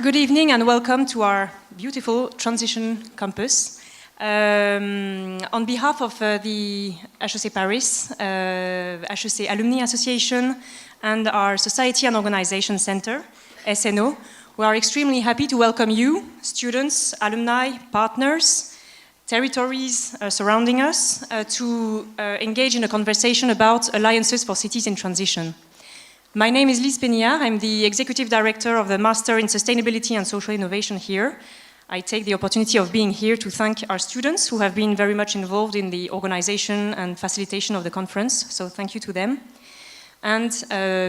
Good evening and welcome to our beautiful transition campus. On behalf of the HEC Paris, HEC Alumni Association and our Society and Organization Center, SNO, we are extremely happy to welcome you, students, alumni, partners, territories surrounding us, to engage in a conversation about alliances for cities in transition. My name is Lise Pénillard. I'm the Executive Director of the Master in Sustainability and Social Innovation here. I take the opportunity of being here to thank our students who have been very much involved in the organization and facilitation of the conference, so thank you to them. And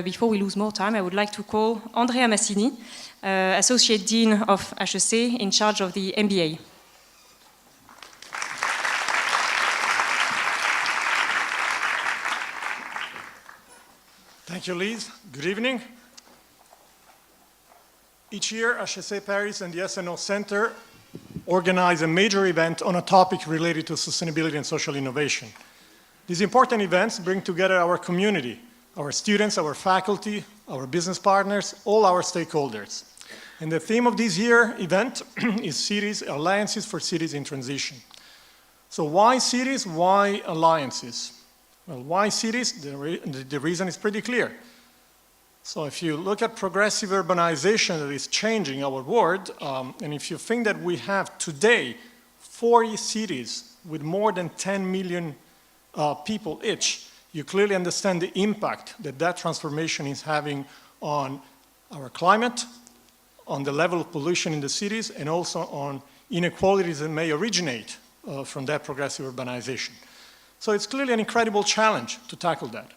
before we lose more time, I would like to call Andrea Massini, Associate Dean of HEC in charge of the MBA. Thank you, Lise. Good evening. Each year, HEC Paris and the SNO Center organize a major event on a topic related to sustainability and social innovation. These important events bring together our community, our students, our faculty, our business partners, all our stakeholders. And the theme of this year's event is Cities, Alliances for Cities in Transition. So why cities, why alliances? Well, why cities? The reason is pretty clear. So if you look at progressive urbanization that is changing our world, and if you think that we have today 40 cities with more than 10 million people each, you clearly understand the impact that that transformation is having on our climate, on the level of pollution in the cities, and also on inequalities that may originate from that progressive urbanization. So it's clearly an incredible challenge to tackle that.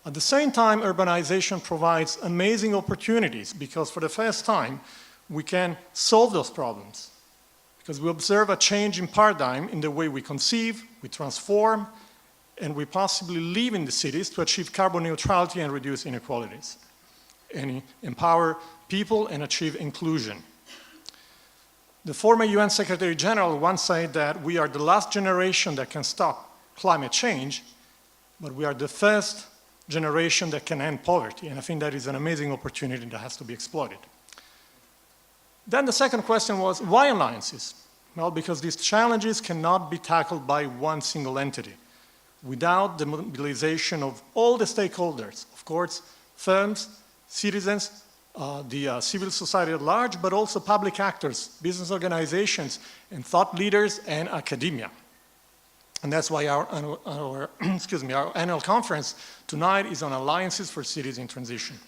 At the same time, urbanization provides amazing opportunities because for the first time, we can solve those problems because we observe a change in paradigm in the way we conceive, we transform, and we possibly live in the cities to achieve carbon neutrality and reduce inequalities, and empower people and achieve inclusion. The former UN Secretary General once said that we are the last generation that can stop climate change, but we are the first generation that can end poverty, and I think that is an amazing opportunity that has to be exploited. Then the second question was, why alliances? Well, because these challenges cannot be tackled by one single entity without the mobilization of all the stakeholders, of course, firms, citizens, the civil society at large, but also public actors, business organizations, and thought leaders and academia. And that's why our annual conference tonight is on alliances for cities in transition.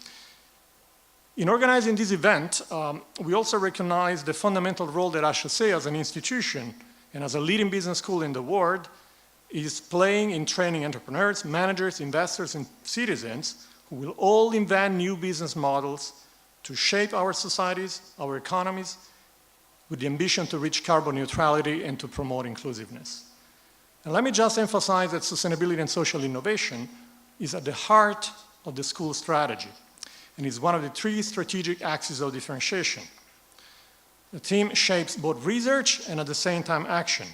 In organizing this event, we also recognize the fundamental role that HEC as an institution and as a leading business school in the world is playing in training entrepreneurs, managers, investors, and citizens who will all invent new business models to shape our societies, our economies, with the ambition to reach carbon neutrality and to promote inclusiveness. And let me just emphasize that sustainability and social innovation is at the heart of the school strategy and is one of the three strategic axes of differentiation. The team shapes both research and at the same time action.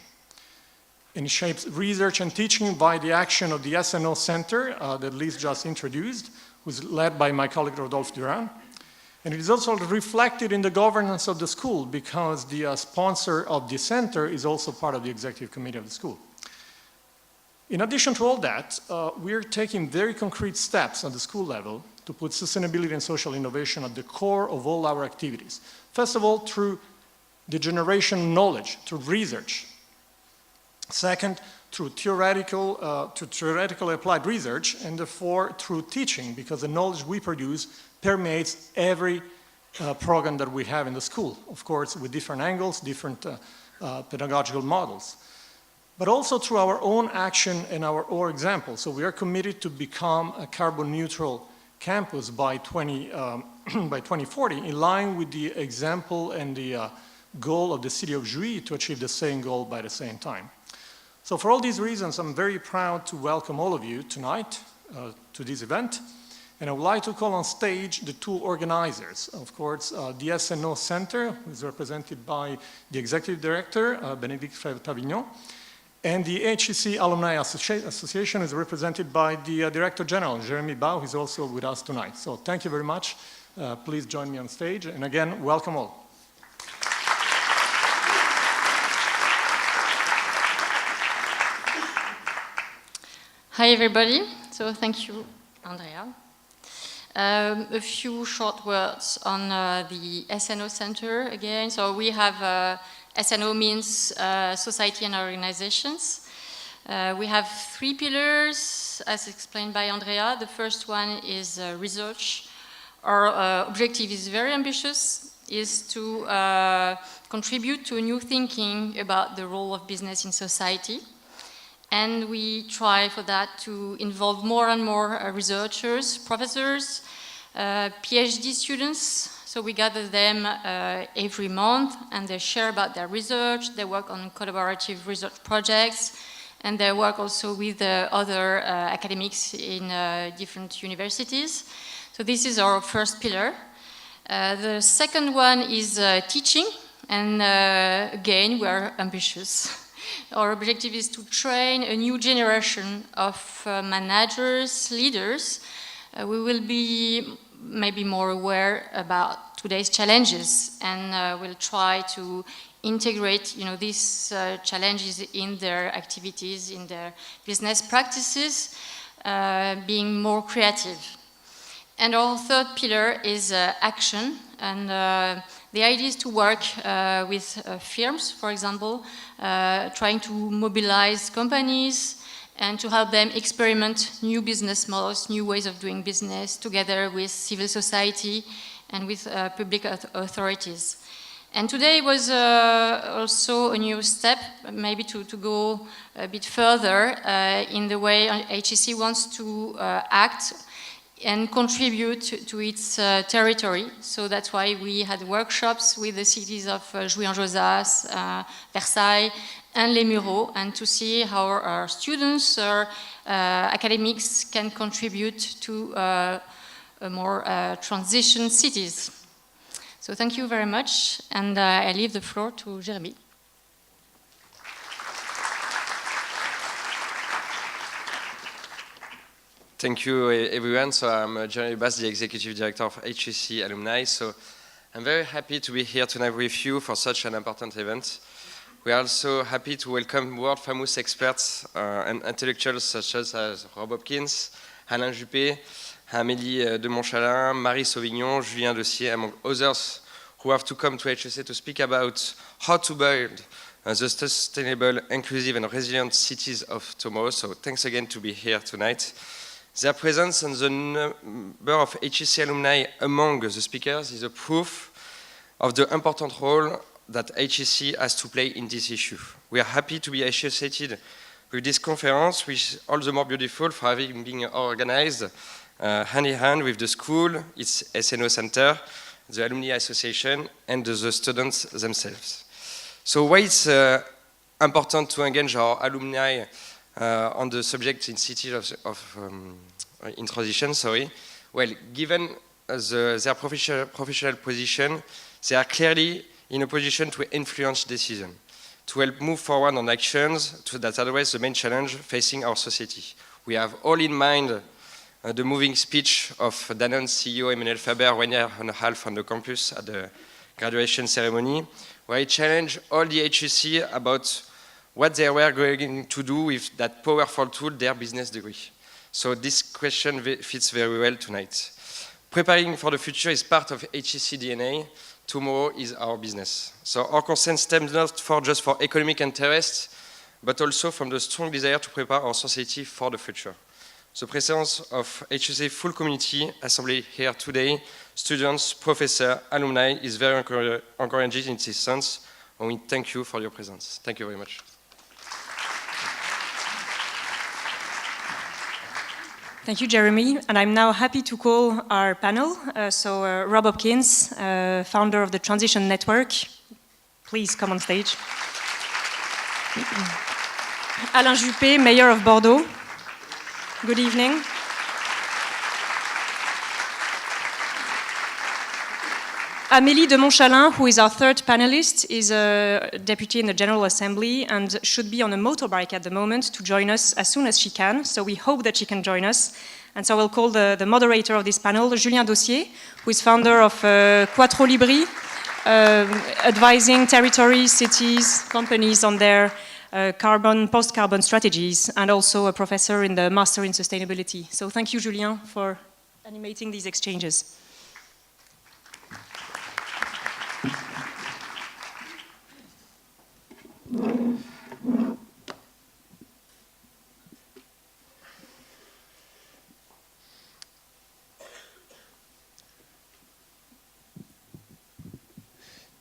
And it shapes research and teaching by the action of the SNO Center that Lise just introduced, who's led by my colleague Rodolphe Durand. And it is also reflected in the governance of the school because the sponsor of the center is also part of the executive committee of the school. In addition to all that, we're taking very concrete steps at the school level to put sustainability and social innovation at the core of all our activities. First of all, through the generation of knowledge, through research. Second, through theoretical applied research, and therefore through teaching, because the knowledge we produce permeates every program that we have in the school, of course, with different angles, different pedagogical models. But also through our own action and our own example. So we are committed to become a carbon neutral campus by 2040, in line with the example and the goal of the city of Juppé to achieve the same goal by the same time. So for all these reasons, I'm very proud to welcome all of you tonight to this event. And I would like to call on stage the two organizers. Of course, the SNO Center, who is represented by the Executive Director, Bénédicte Faivre-Tavignot, and the HEC Alumni Association is represented by the Director General, Jeremy Bau, who is also with us tonight. So thank you very much. Please join me on stage. And again, welcome all. Hi everybody, so thank you, Andrea. A few short words on the SNO Center again. So we have, SNO means society and organizations. We have 3 pillars, as explained by Andrea. The first one is research. Our objective is very ambitious, is to contribute to new thinking about the role of business in society. And we try for that to involve more and more researchers, professors, PhD students. So we gather them every month and they share about their research, they work on collaborative research projects, and they work also with other academics in different universities. So this is our first pillar. The second one is teaching, and again, we are ambitious. Our objective is to train a new generation of managers, leaders. We will be maybe more aware about today's challenges, and we'll try to integrate, these challenges in their activities, in their business practices, being more creative. And our third pillar is action, and the idea is to work with firms, for example, trying to mobilize companies and to help them experiment new business models, new ways of doing business, together with civil society and with public authorities. And today was also a new step, maybe to go a bit further in the way HEC wants to act and contribute to its territory. So that's why we had workshops with the cities of Jouy-en-Josas, Versailles, and Les Mureaux, and to see how our students or academics can contribute to more transition cities. So thank you very much, and I leave the floor to Jérémy. Thank you, everyone. So I'm Jérémy Bass, the Executive Director of HEC Alumni. So I'm very happy to be here tonight with you for such an important event. We are also happy to welcome world-famous experts and intellectuals such as Rob Hopkins, Alain Juppé, Amélie de Montchalin, Marie Sauvignon, Julien Dossier, among others, who have to come to HEC to speak about how to build the sustainable, inclusive and resilient cities of tomorrow. So thanks again to be here tonight. Their presence and the number of HEC alumni among the speakers is a proof of the important role that HEC has to play in this issue. We are happy to be associated with this conference, which is all the more beautiful for having been organized hand in hand with the school, its SNO Center, the Alumni Association, and the students themselves. So why it's important to engage our alumni on the subject in cities in transition, well, given their professional position, they are clearly in a position to influence decisions, to help move forward on actions that address the main challenge facing our society. We have all in mind the moving speech of Danone's CEO Emmanuel Faber 1 year and a half on the campus at the graduation ceremony, where he challenged all the HEC about what they were going to do with that powerful tool, their business degree. So this question fits very well tonight. Preparing for the future is part of HEC DNA. Tomorrow is our business. So our concern stems not just for economic interest, but also from the strong desire to prepare our society for the future. The presence of HEC full community assembled here today, students, professors, alumni, is very encouraging in this sense, and we thank you for your presence. Thank you very much. Thank you, Jeremy. And I'm now happy to call our panel. Rob Hopkins, founder of the Transition Network. Please come on stage. Alain Juppé, Mayor of Bordeaux. Good evening. Amélie de Montchalin, who is our third panelist, is a deputy in the General Assembly and should be on a motorbike at the moment to join us as soon as she can. So we hope that she can join us. And so we'll call the moderator of this panel, Julien Dossier, who is founder of Quattro Libri, advising territories, cities, companies on their post-carbon strategies, and also a professor in the Master in Sustainability. So thank you, Julien, for animating these exchanges.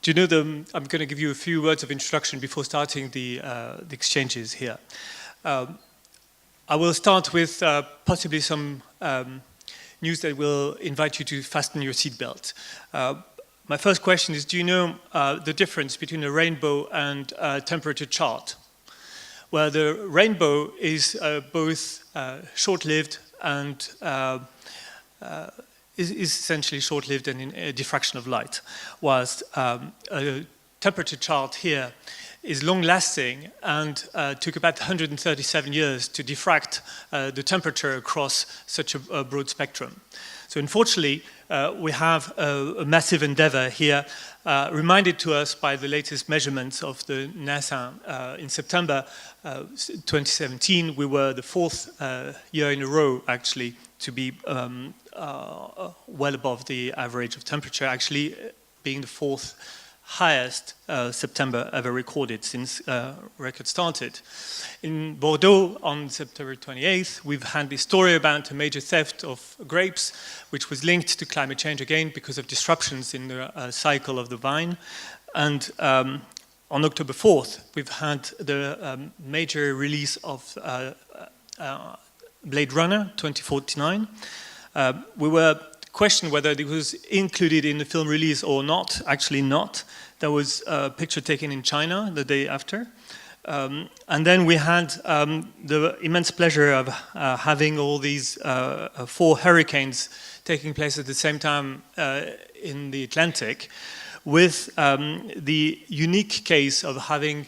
Do you know I'm going to give you a few words of introduction before starting the exchanges here. I will start with possibly some news that will invite you to fasten your seatbelt. My first question is, do you know the difference between a rainbow and a temperature chart? Well, the rainbow is both short-lived and is essentially short-lived and in a diffraction of light, whilst a temperature chart here is long-lasting and took about 137 years to diffract the temperature across such a broad spectrum. So unfortunately, we have a massive endeavor here, reminded to us by the latest measurements of the NASA in September 2017. We were the fourth year in a row, actually, to be well above the average of temperature, actually being the fourth highest September ever recorded since record started. In Bordeaux on September 28th, we've had this story about a major theft of grapes, which was linked to climate change again because of disruptions in the cycle of the vine. And on October 4th, we've had the major release of Blade Runner 2049. We were questioned whether it was included in the film release or not. Actually not. There was a picture taken in China the day after. And then we had the immense pleasure of having all these 4 hurricanes taking place at the same time in the Atlantic, with the unique case of having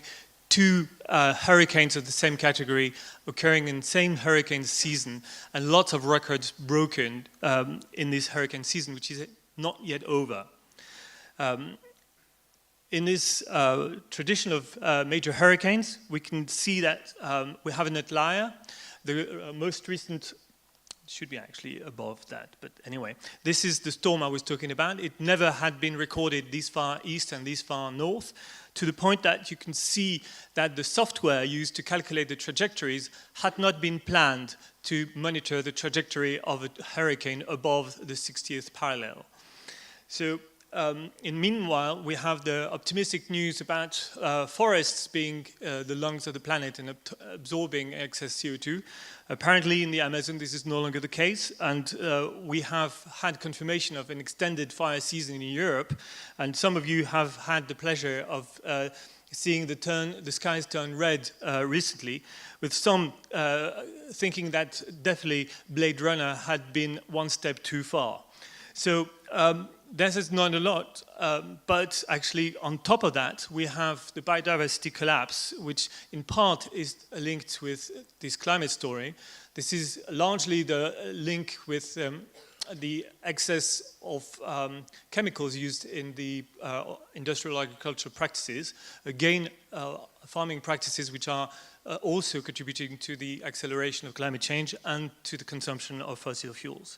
2 hurricanes of the same category occurring in the same hurricane season, and lots of records broken in this hurricane season, which is not yet over. In this tradition of major hurricanes, we can see that we have an outlier. The most recent should be actually above that, but anyway, this is the storm I was talking about. It never had been recorded this far east and this far north, to the point that you can see that the software used to calculate the trajectories had not been planned to monitor the trajectory of a hurricane above the 60th parallel. So in meanwhile, we have the optimistic news about forests being the lungs of the planet and absorbing excess CO2. Apparently in the Amazon this is no longer the case, and we have had confirmation of an extended fire season in Europe, and some of you have had the pleasure of seeing the skies turn red recently, with some thinking that definitely Blade Runner had been one step too far. So this is not a lot, but actually on top of that, we have the biodiversity collapse, which in part is linked with this climate story. This is largely the link with the excess of chemicals used in the industrial agricultural practices. Again, farming practices which are also contributing to the acceleration of climate change and to the consumption of fossil fuels.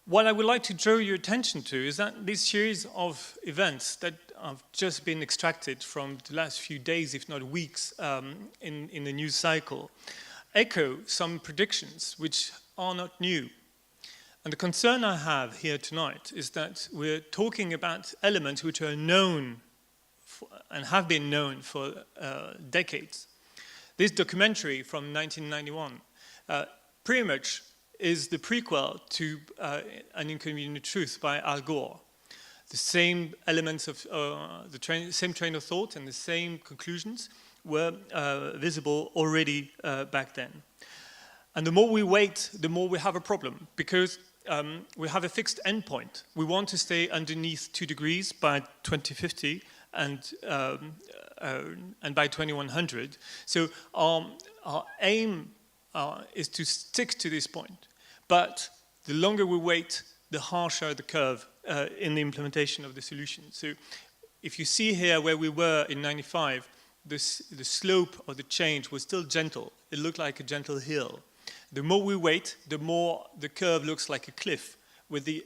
What I would like to draw your attention to is that this series of events that have just been extracted from the last few days, if not weeks, in the news cycle, echo some predictions which are not new. And the concern I have here tonight is that we're talking about elements which are known and have been known for decades. This documentary from 1991 pretty much is the prequel to An Inconvenient Truth by Al Gore. The same elements of same train of thought and the same conclusions were visible already back then. And the more we wait, the more we have a problem, because we have a fixed endpoint. We want to stay underneath 2 degrees by 2050 and by 2100. So our aim is to stick to this point. But the longer we wait, the harsher the curve in the implementation of the solution. So if you see here where we were in 95, the slope of the change was still gentle. It looked like a gentle hill. The more we wait, the more the curve looks like a cliff, with the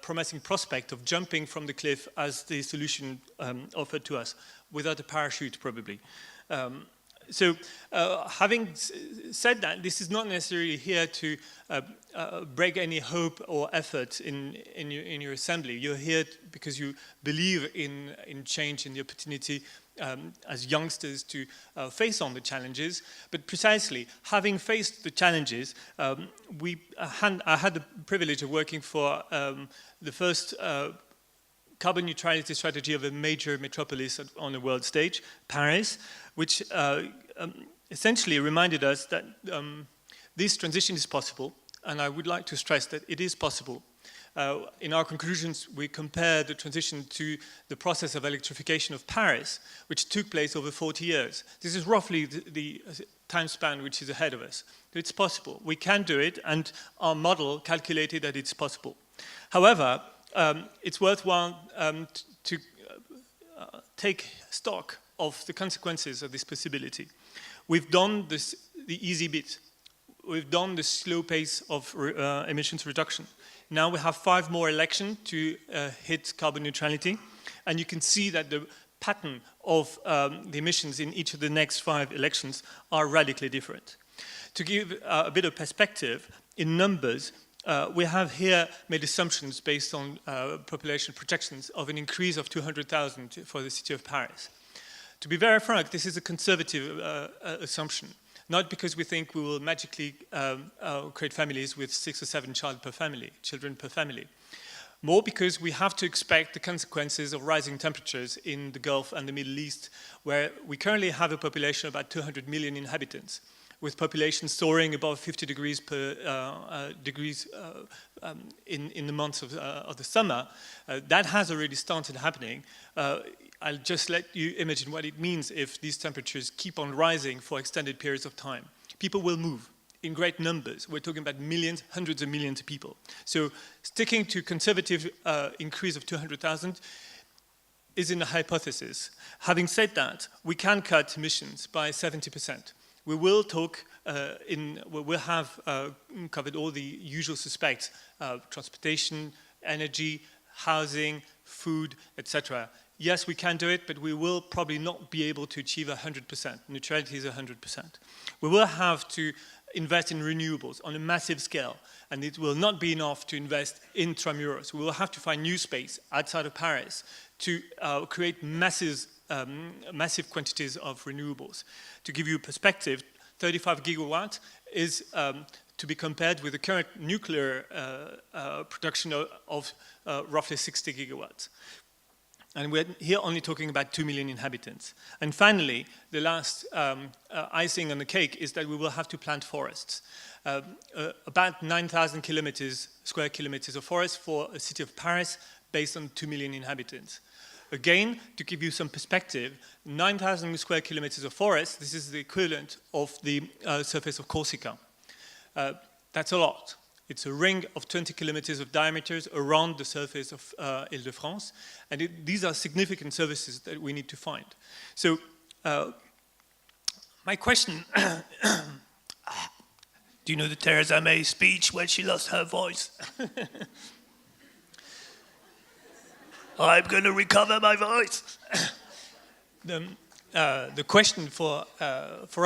promising prospect of jumping from the cliff as the solution offered to us, without a parachute probably. So having said that, this is not necessarily here to break any hope or effort in your assembly. You're here because you believe in change, in the opportunity as youngsters to face on the challenges. But precisely, having faced the challenges, I had the privilege of working for the first carbon neutrality strategy of a major metropolis on the world stage, Paris, which essentially reminded us that this transition is possible, and I would like to stress that it is possible. In our conclusions, we compare the transition to the process of electrification of Paris, which took place over 40 years. This is roughly the time span which is ahead of us. It's possible. We can do it, and our model calculated that it's possible. However, it's worthwhile to take stock of the consequences of this possibility. We've done the easy bit. We've done the slow pace of emissions reduction. Now we have 5 more elections to hit carbon neutrality, and you can see that the pattern of the emissions in each of the next 5 elections are radically different. To give a bit of perspective, in numbers, we have here made assumptions based on population projections of an increase of 200,000 for the city of Paris. To be very frank, this is a conservative assumption, not because we think we will magically create families with 6 or 7 children per family, more because we have to expect the consequences of rising temperatures in the Gulf and the Middle East, where we currently have a population of about 200 million inhabitants, with population soaring above 50 degrees in the months of the summer. That has already started happening. I'll just let you imagine what it means if these temperatures keep on rising for extended periods of time. People will move in great numbers. We're talking about millions, hundreds of millions of people. So sticking to conservative increase of 200,000 is in a hypothesis. Having said that, we can cut emissions by 70%. We will talk, we will have covered all the usual suspects, transportation, energy, housing, food, etc. Yes, we can do it, but we will probably not be able to achieve 100%. Neutrality is 100%. We will have to invest in renewables on a massive scale, and it will not be enough to invest intramuros. We will have to find new space outside of Paris to create massive quantities of renewables. To give you a perspective, 35 gigawatt is to be compared with the current nuclear production of roughly 60 gigawatts. And we're here only talking about 2 million inhabitants. And finally, the last icing on the cake is that we will have to plant forests. About 9,000 square kilometers of forest for a city of Paris based on 2 million inhabitants. Again, to give you some perspective, 9,000 square kilometers of forest, this is the equivalent of the surface of Corsica. That's a lot. It's a ring of 20 kilometers of diameters around the surface of Île-de-France, and these are significant services that we need to find. So, my question, do you know the Theresa May speech when she lost her voice? I'm going to recover my voice. The question for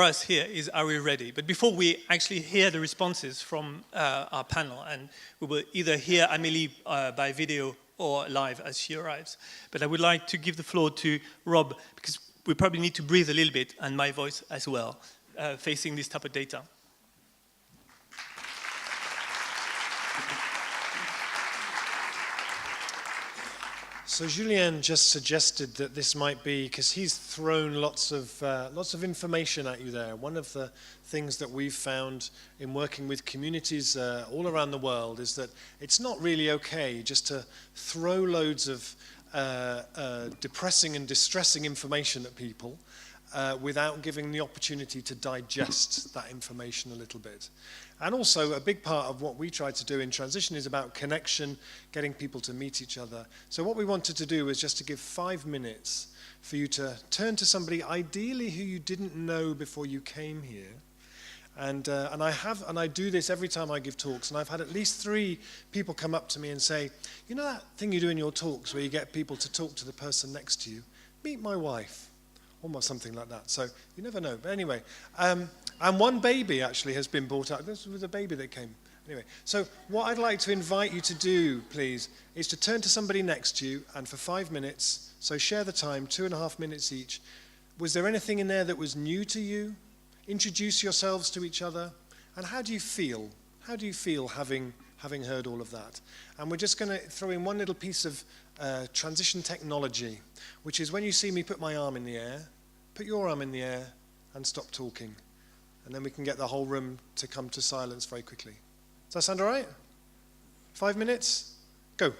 us here is, are we ready? But before we actually hear the responses from our panel, and we will either hear Amélie by video or live as she arrives, but I would like to give the floor to Rob, because we probably need to breathe a little bit, and my voice as well, facing this type of data. So Julien just suggested that this might be, because he's thrown lots of information at you there. One of the things that we've found in working with communities all around the world is that it's not really okay just to throw loads of depressing and distressing information at people without giving the opportunity to digest that information a little bit. And also, a big part of what we try to do in transition is about connection, getting people to meet each other. So what we wanted to do was just to give 5 minutes for you to turn to somebody, ideally who you didn't know before you came here. And I do this every time I give talks, and I've had at least 3 people come up to me and say, you know that thing you do in your talks where you get people to talk to the person next to you? Meet my wife, almost something like that. So you never know. But anyway, and one baby actually has been brought up. This was a baby that came. Anyway, so what I'd like to invite you to do, please, is to turn to somebody next to you, and for 5 minutes, so share the time, 2.5 minutes each. Was there anything in there that was new to you? Introduce yourselves to each other. And how do you feel? How do you feel having heard all of that? And we're just going to throw in one little piece of transition technology, which is when you see me put my arm in the air, put your arm in the air and stop talking. And then we can get the whole room to come to silence very quickly. Does that sound all right? 5 minutes? Go.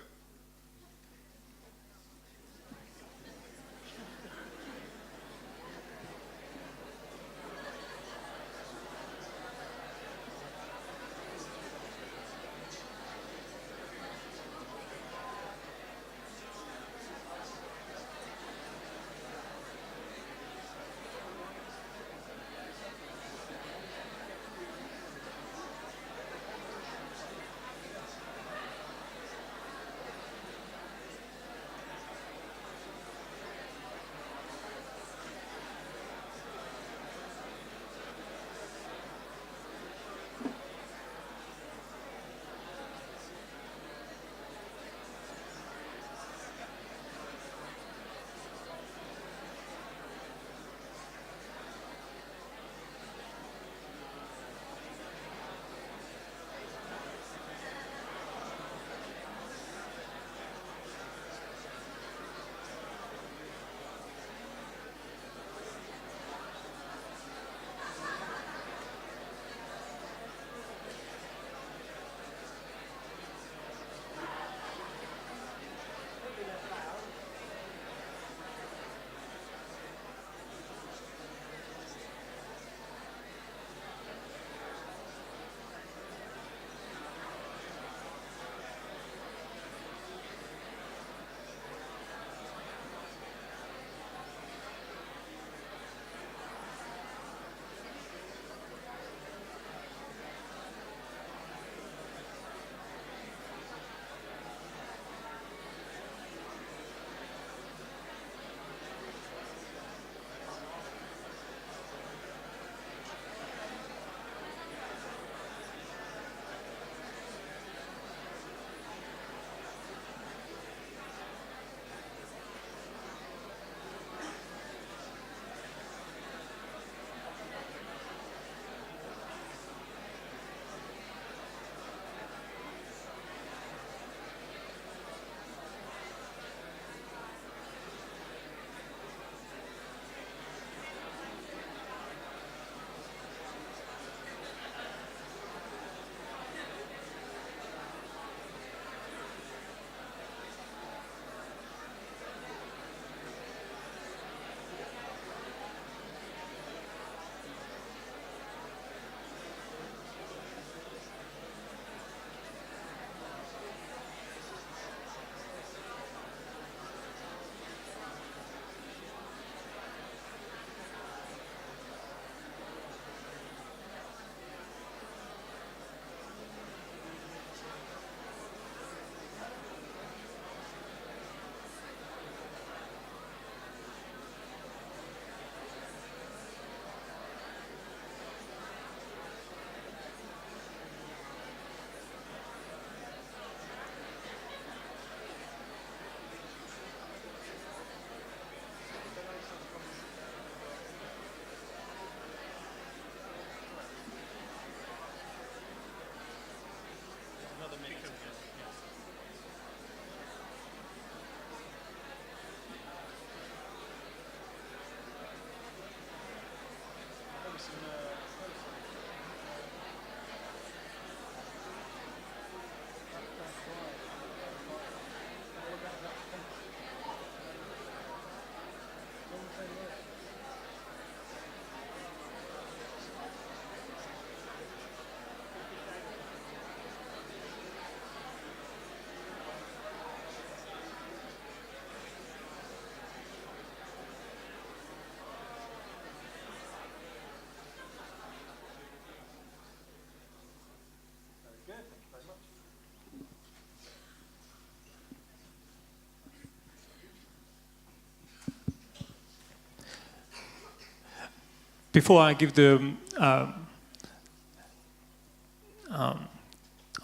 before I give the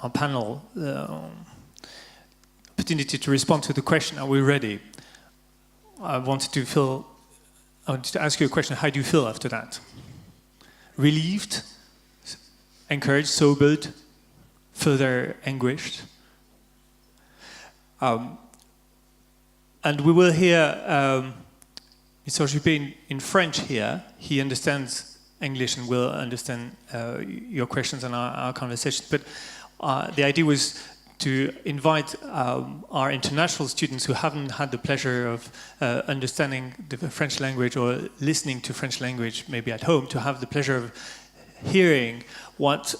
our panel opportunity to respond to the question, are we ready? I wanted to ask you a question. How do you feel after that? Relieved, encouraged, sobered, further anguished? And we will hear Mr. Juppé in French here. He understands English and will understand your questions and our conversation. But the idea was to invite our international students who haven't had the pleasure of understanding the French language or listening to French language maybe at home, to have the pleasure of hearing what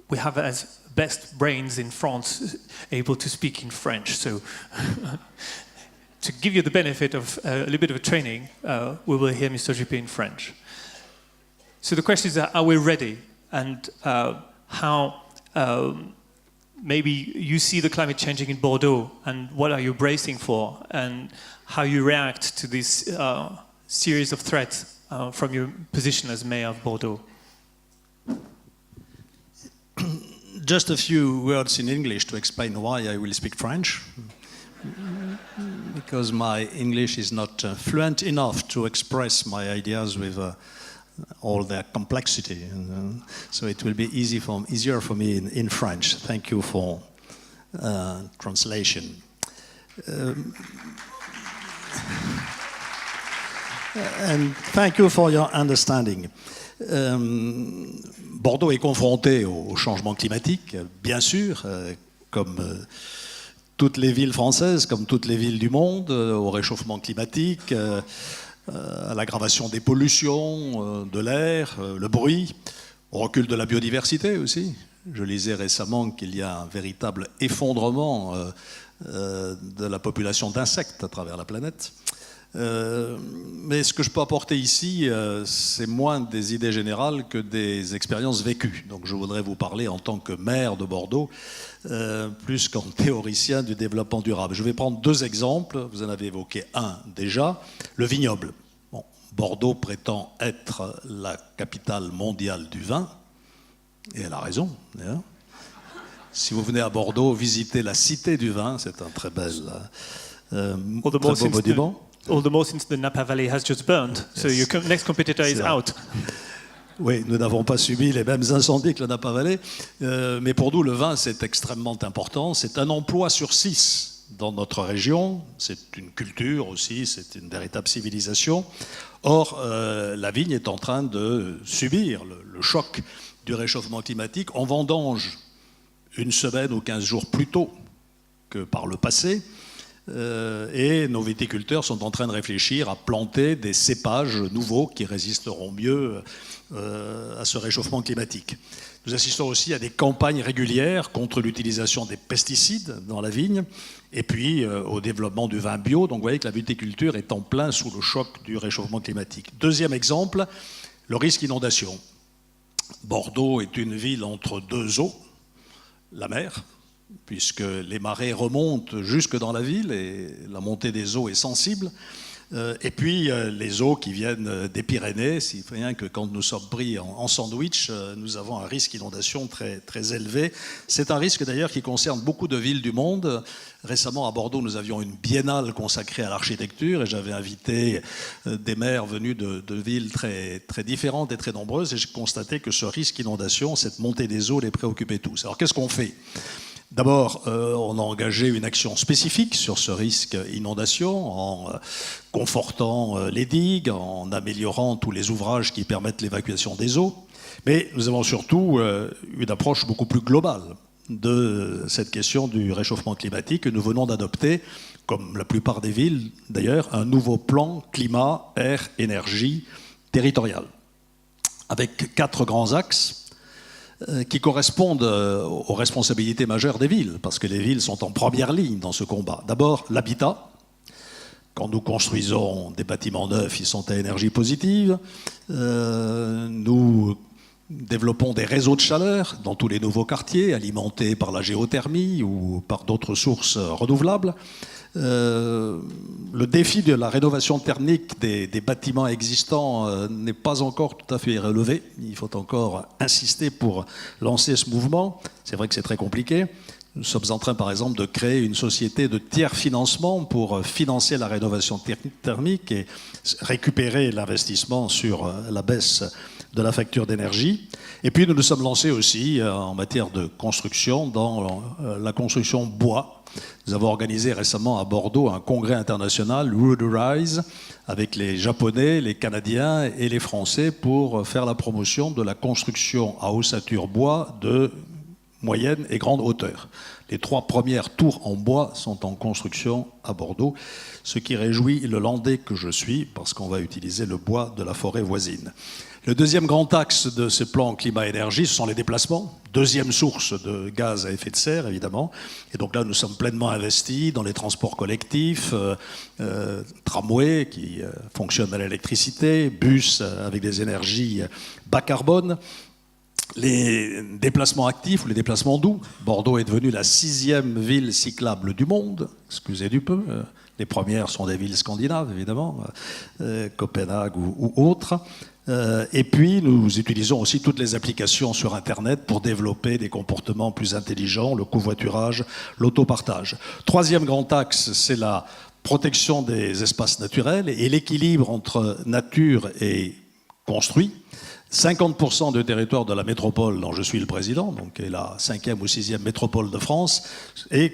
we have as best brains in France able to speak in French. So to give you the benefit of a little bit of a training, we will hear Mr. Juppé in French. So the question is, are we ready? And how maybe you see the climate changing in Bordeaux, and what are you bracing for, and how you react to this series of threats from your position as mayor of Bordeaux? Just a few words in English to explain why I will speak French. Because my English is not fluent enough to express my ideas with all their complexity. And, so it will be easier for me in French. Thank you for translation. And thank you for your understanding. Bordeaux est confronté au changement climatique, bien sûr, comme toutes les villes françaises, comme toutes les villes du monde, au réchauffement climatique, à l'aggravation des pollutions, de l'air, le bruit, au recul de la biodiversité aussi. Je lisais récemment qu'il y a un véritable effondrement de la population d'insectes à travers la planète. Mais ce que je peux apporter ici, c'est moins des idées générales que des expériences vécues. Donc je voudrais vous parler en tant que maire de Bordeaux, plus qu'en théoricien du développement durable. Je vais prendre deux exemples, vous en avez évoqué un déjà, le vignoble. Bon, Bordeaux prétend être la capitale mondiale du vin, et elle a raison, d'ailleurs. Si vous venez à Bordeaux, visitez la cité du vin, c'est un très beau monument. All the more since the Napa Valley has just burned, so your next competitor is out. Oui, nous n'avons pas subi les mêmes incendies que le Napa Valley, mais pour nous, le vin, c'est extrêmement important. C'est un emploi sur 6 dans notre région. C'est une culture aussi, c'est une véritable civilisation. Or, la vigne est en train de subir le choc du réchauffement climatique. On vendange une semaine ou 15 jours plus tôt que par le passé. Et nos viticulteurs sont en train de réfléchir à planter des cépages nouveaux qui résisteront mieux à ce réchauffement climatique. Nous assistons aussi à des campagnes régulières contre l'utilisation des pesticides dans la vigne et puis au développement du vin bio. Donc vous voyez que la viticulture est en plein sous le choc du réchauffement climatique. Deuxième exemple, le risque inondation. Bordeaux est une ville entre deux eaux, la mer, puisque les marées remontent jusque dans la ville et la montée des eaux est sensible. Et puis les eaux qui viennent des Pyrénées, si rien que quand nous sommes pris en sandwich, nous avons un risque d'inondation très, très élevé. C'est un risque d'ailleurs qui concerne beaucoup de villes du monde. Récemment à Bordeaux, nous avions une biennale consacrée à l'architecture et j'avais invité des maires venus de villes très, très différentes et très nombreuses et j'ai constaté que ce risque d'inondation, cette montée des eaux les préoccupait tous. Alors qu'est-ce qu'on fait ? D'abord, on a engagé une action spécifique sur ce risque inondation en confortant les digues, en améliorant tous les ouvrages qui permettent l'évacuation des eaux. Mais nous avons surtout une approche beaucoup plus globale de cette question du réchauffement climatique que nous venons d'adopter, comme la plupart des villes d'ailleurs, un nouveau plan climat, air, énergie territorial, avec 4 grands axes qui correspondent aux responsabilités majeures des villes, parce que les villes sont en première ligne dans ce combat. D'abord, l'habitat. Quand nous construisons des bâtiments neufs, ils sont à énergie positive. Nous développons des réseaux de chaleur dans tous les nouveaux quartiers, alimentés par la géothermie ou par d'autres sources renouvelables. Le défi de la rénovation thermique des bâtiments existants n'est pas encore tout à fait relevé. Il faut encore insister pour lancer ce mouvement. C'est vrai que c'est très compliqué. Nous sommes en train, par exemple, de créer une société de tiers financement pour financer la rénovation thermique et récupérer l'investissement sur la baisse de la facture d'énergie. Et puis nous nous sommes lancés aussi en matière de construction dans la construction bois. Nous avons organisé récemment à Bordeaux un congrès international, Wood Rise, avec les Japonais, les Canadiens et les Français pour faire la promotion de la construction à ossature bois de moyenne et grande hauteur. Les 3 premières tours en bois sont en construction à Bordeaux, ce qui réjouit le Landais que je suis, parce qu'on va utiliser le bois de la forêt voisine. Le deuxième grand axe de ce plan climat-énergie, ce sont les déplacements. Deuxième source de gaz à effet de serre, évidemment. Et donc là, nous sommes pleinement investis dans les transports collectifs, tramways qui fonctionnent à l'électricité, bus avec des énergies bas carbone. Les déplacements actifs ou les déplacements doux. Bordeaux est devenue la 6e ville cyclable du monde, excusez du peu. Les premières sont des villes scandinaves, évidemment, Copenhague ou autres. Et puis, nous utilisons aussi toutes les applications sur Internet pour développer des comportements plus intelligents, le covoiturage, l'autopartage. Troisième grand axe, c'est la protection des espaces naturels et l'équilibre entre nature et construit. 50% du territoire de la métropole dont je suis le président, donc qui est la 5e ou 6e métropole de France, est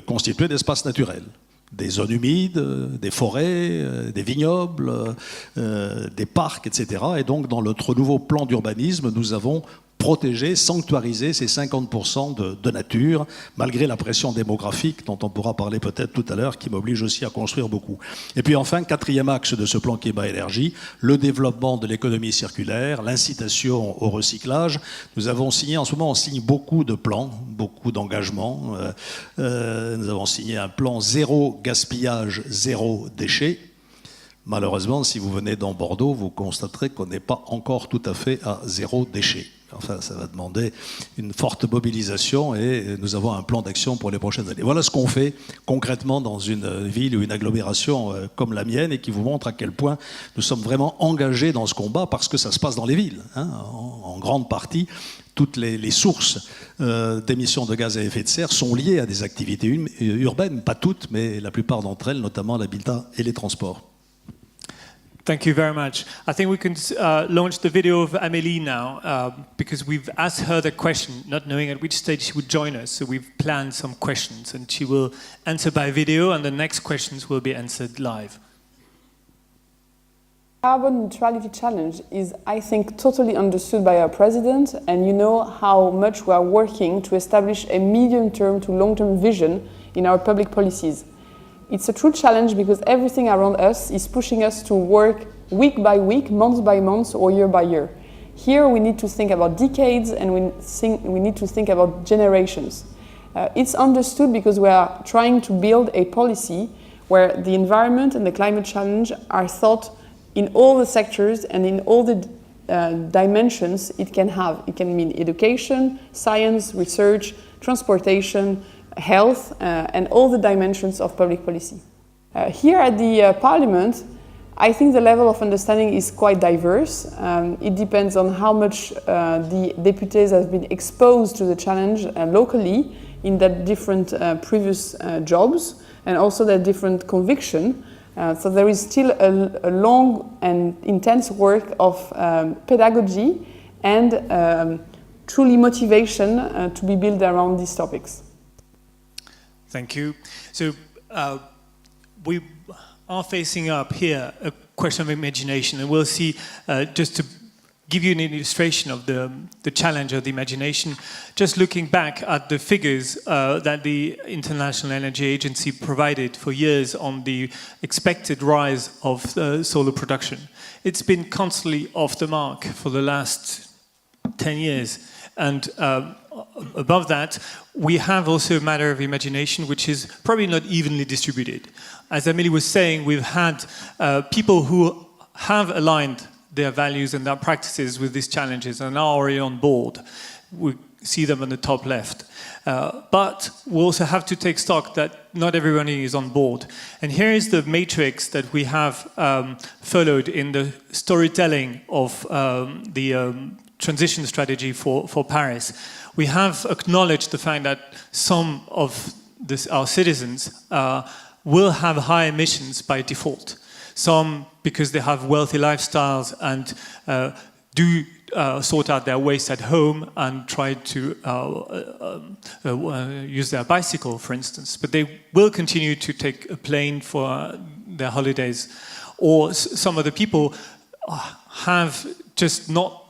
constituée d'espaces naturels. Des zones humides, des forêts, des vignobles, des parcs, etc. Et donc, dans notre nouveau plan d'urbanisme, nous avons protégé, sanctuarisé ces 50% de nature, malgré la pression démographique dont on pourra parler peut-être tout à l'heure, qui m'oblige aussi à construire beaucoup. Et puis enfin, 4e axe de ce plan climat-énergie, le développement de l'économie circulaire, l'incitation au recyclage. Nous avons signé, en ce moment, on signe beaucoup de plans, beaucoup d'engagements. Nous avons signé un plan zéro gaspillage, zéro déchet. Malheureusement, si vous venez dans Bordeaux, vous constaterez qu'on n'est pas encore tout à fait à zéro déchet. Enfin, ça va demander une forte mobilisation et nous avons un plan d'action pour les prochaines années. Voilà ce qu'on fait concrètement dans une ville ou une agglomération comme la mienne et qui vous montre à quel point nous sommes vraiment engagés dans ce combat parce que ça se passe dans les villes, hein, en grande partie. Toutes les sources d'émissions de gaz à effet de serre sont liées à des activités urbaines, pas toutes, mais la plupart d'entre elles, notamment l'habitat et les transports. Thank you very much. I think we can launch the video of Amélie now because we've asked her the question, not knowing at which stage she would join us. So we've planned some questions and she will answer by video and the next questions will be answered live. Carbon neutrality challenge is, I think, totally understood by our president, and you know how much we are working to establish a medium-term to long-term vision in our public policies. It's a true challenge because everything around us is pushing us to work week by week, month by month, or year by year. Here we need to think about decades and we need to think about generations. It's understood because we are trying to build a policy where the environment and the climate challenge are thought in all the sectors and in all the dimensions it can have. It can mean education, science, research, transportation, health, and all the dimensions of public policy. Here at the Parliament, I think the level of understanding is quite diverse. It depends on how much the deputies have been exposed to the challenge locally in their different previous jobs and also their different conviction. So there is still a long and intense work of pedagogy and truly motivation to be built around these topics. Thank you. So we are facing up here a question of imagination, and we'll see, just to give you an illustration of the challenge of the imagination, just looking back at the figures that the International Energy Agency provided for years on the expected rise of solar production. It's been constantly off the mark for the last 10 years. And above that, we have also a matter of imagination, which is probably not evenly distributed. As Amélie was saying, we've had people who have aligned their values and their practices with these challenges and are already on board. We see them on the top left. But we also have to take stock that not everyone is on board. And here is the matrix that we have followed in the storytelling of the transition strategy for Paris. We have acknowledged the fact that some of our citizens will have high emissions by default. Some because they have wealthy lifestyles and do sort out their waste at home and try to use their bicycle, for instance. But they will continue to take a plane for their holidays. Or some of the people have just not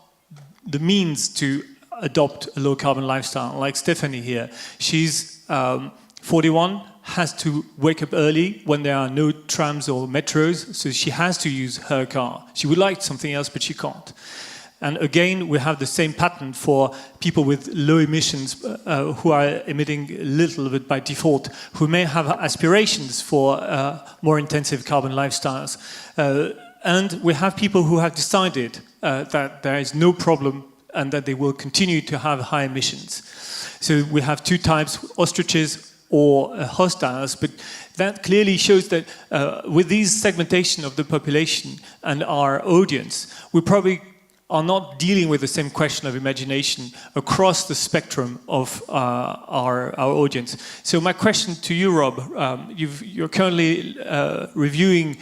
the means to adopt a low-carbon lifestyle, like Stephanie here. She's 41, has to wake up early when there are no trams or metros, so she has to use her car. She would like something else, but she can't. And again, we have the same pattern for people with low emissions who are emitting a little bit by default, who may have aspirations for more intensive carbon lifestyles. And we have people who have decided that there is no problem and that they will continue to have high emissions. So we have two types, ostriches or hostiles, but that clearly shows that with these segmentation of the population and our audience, we probably are not dealing with the same question of imagination across the spectrum of our audience. So my question to you, Rob, you're currently reviewing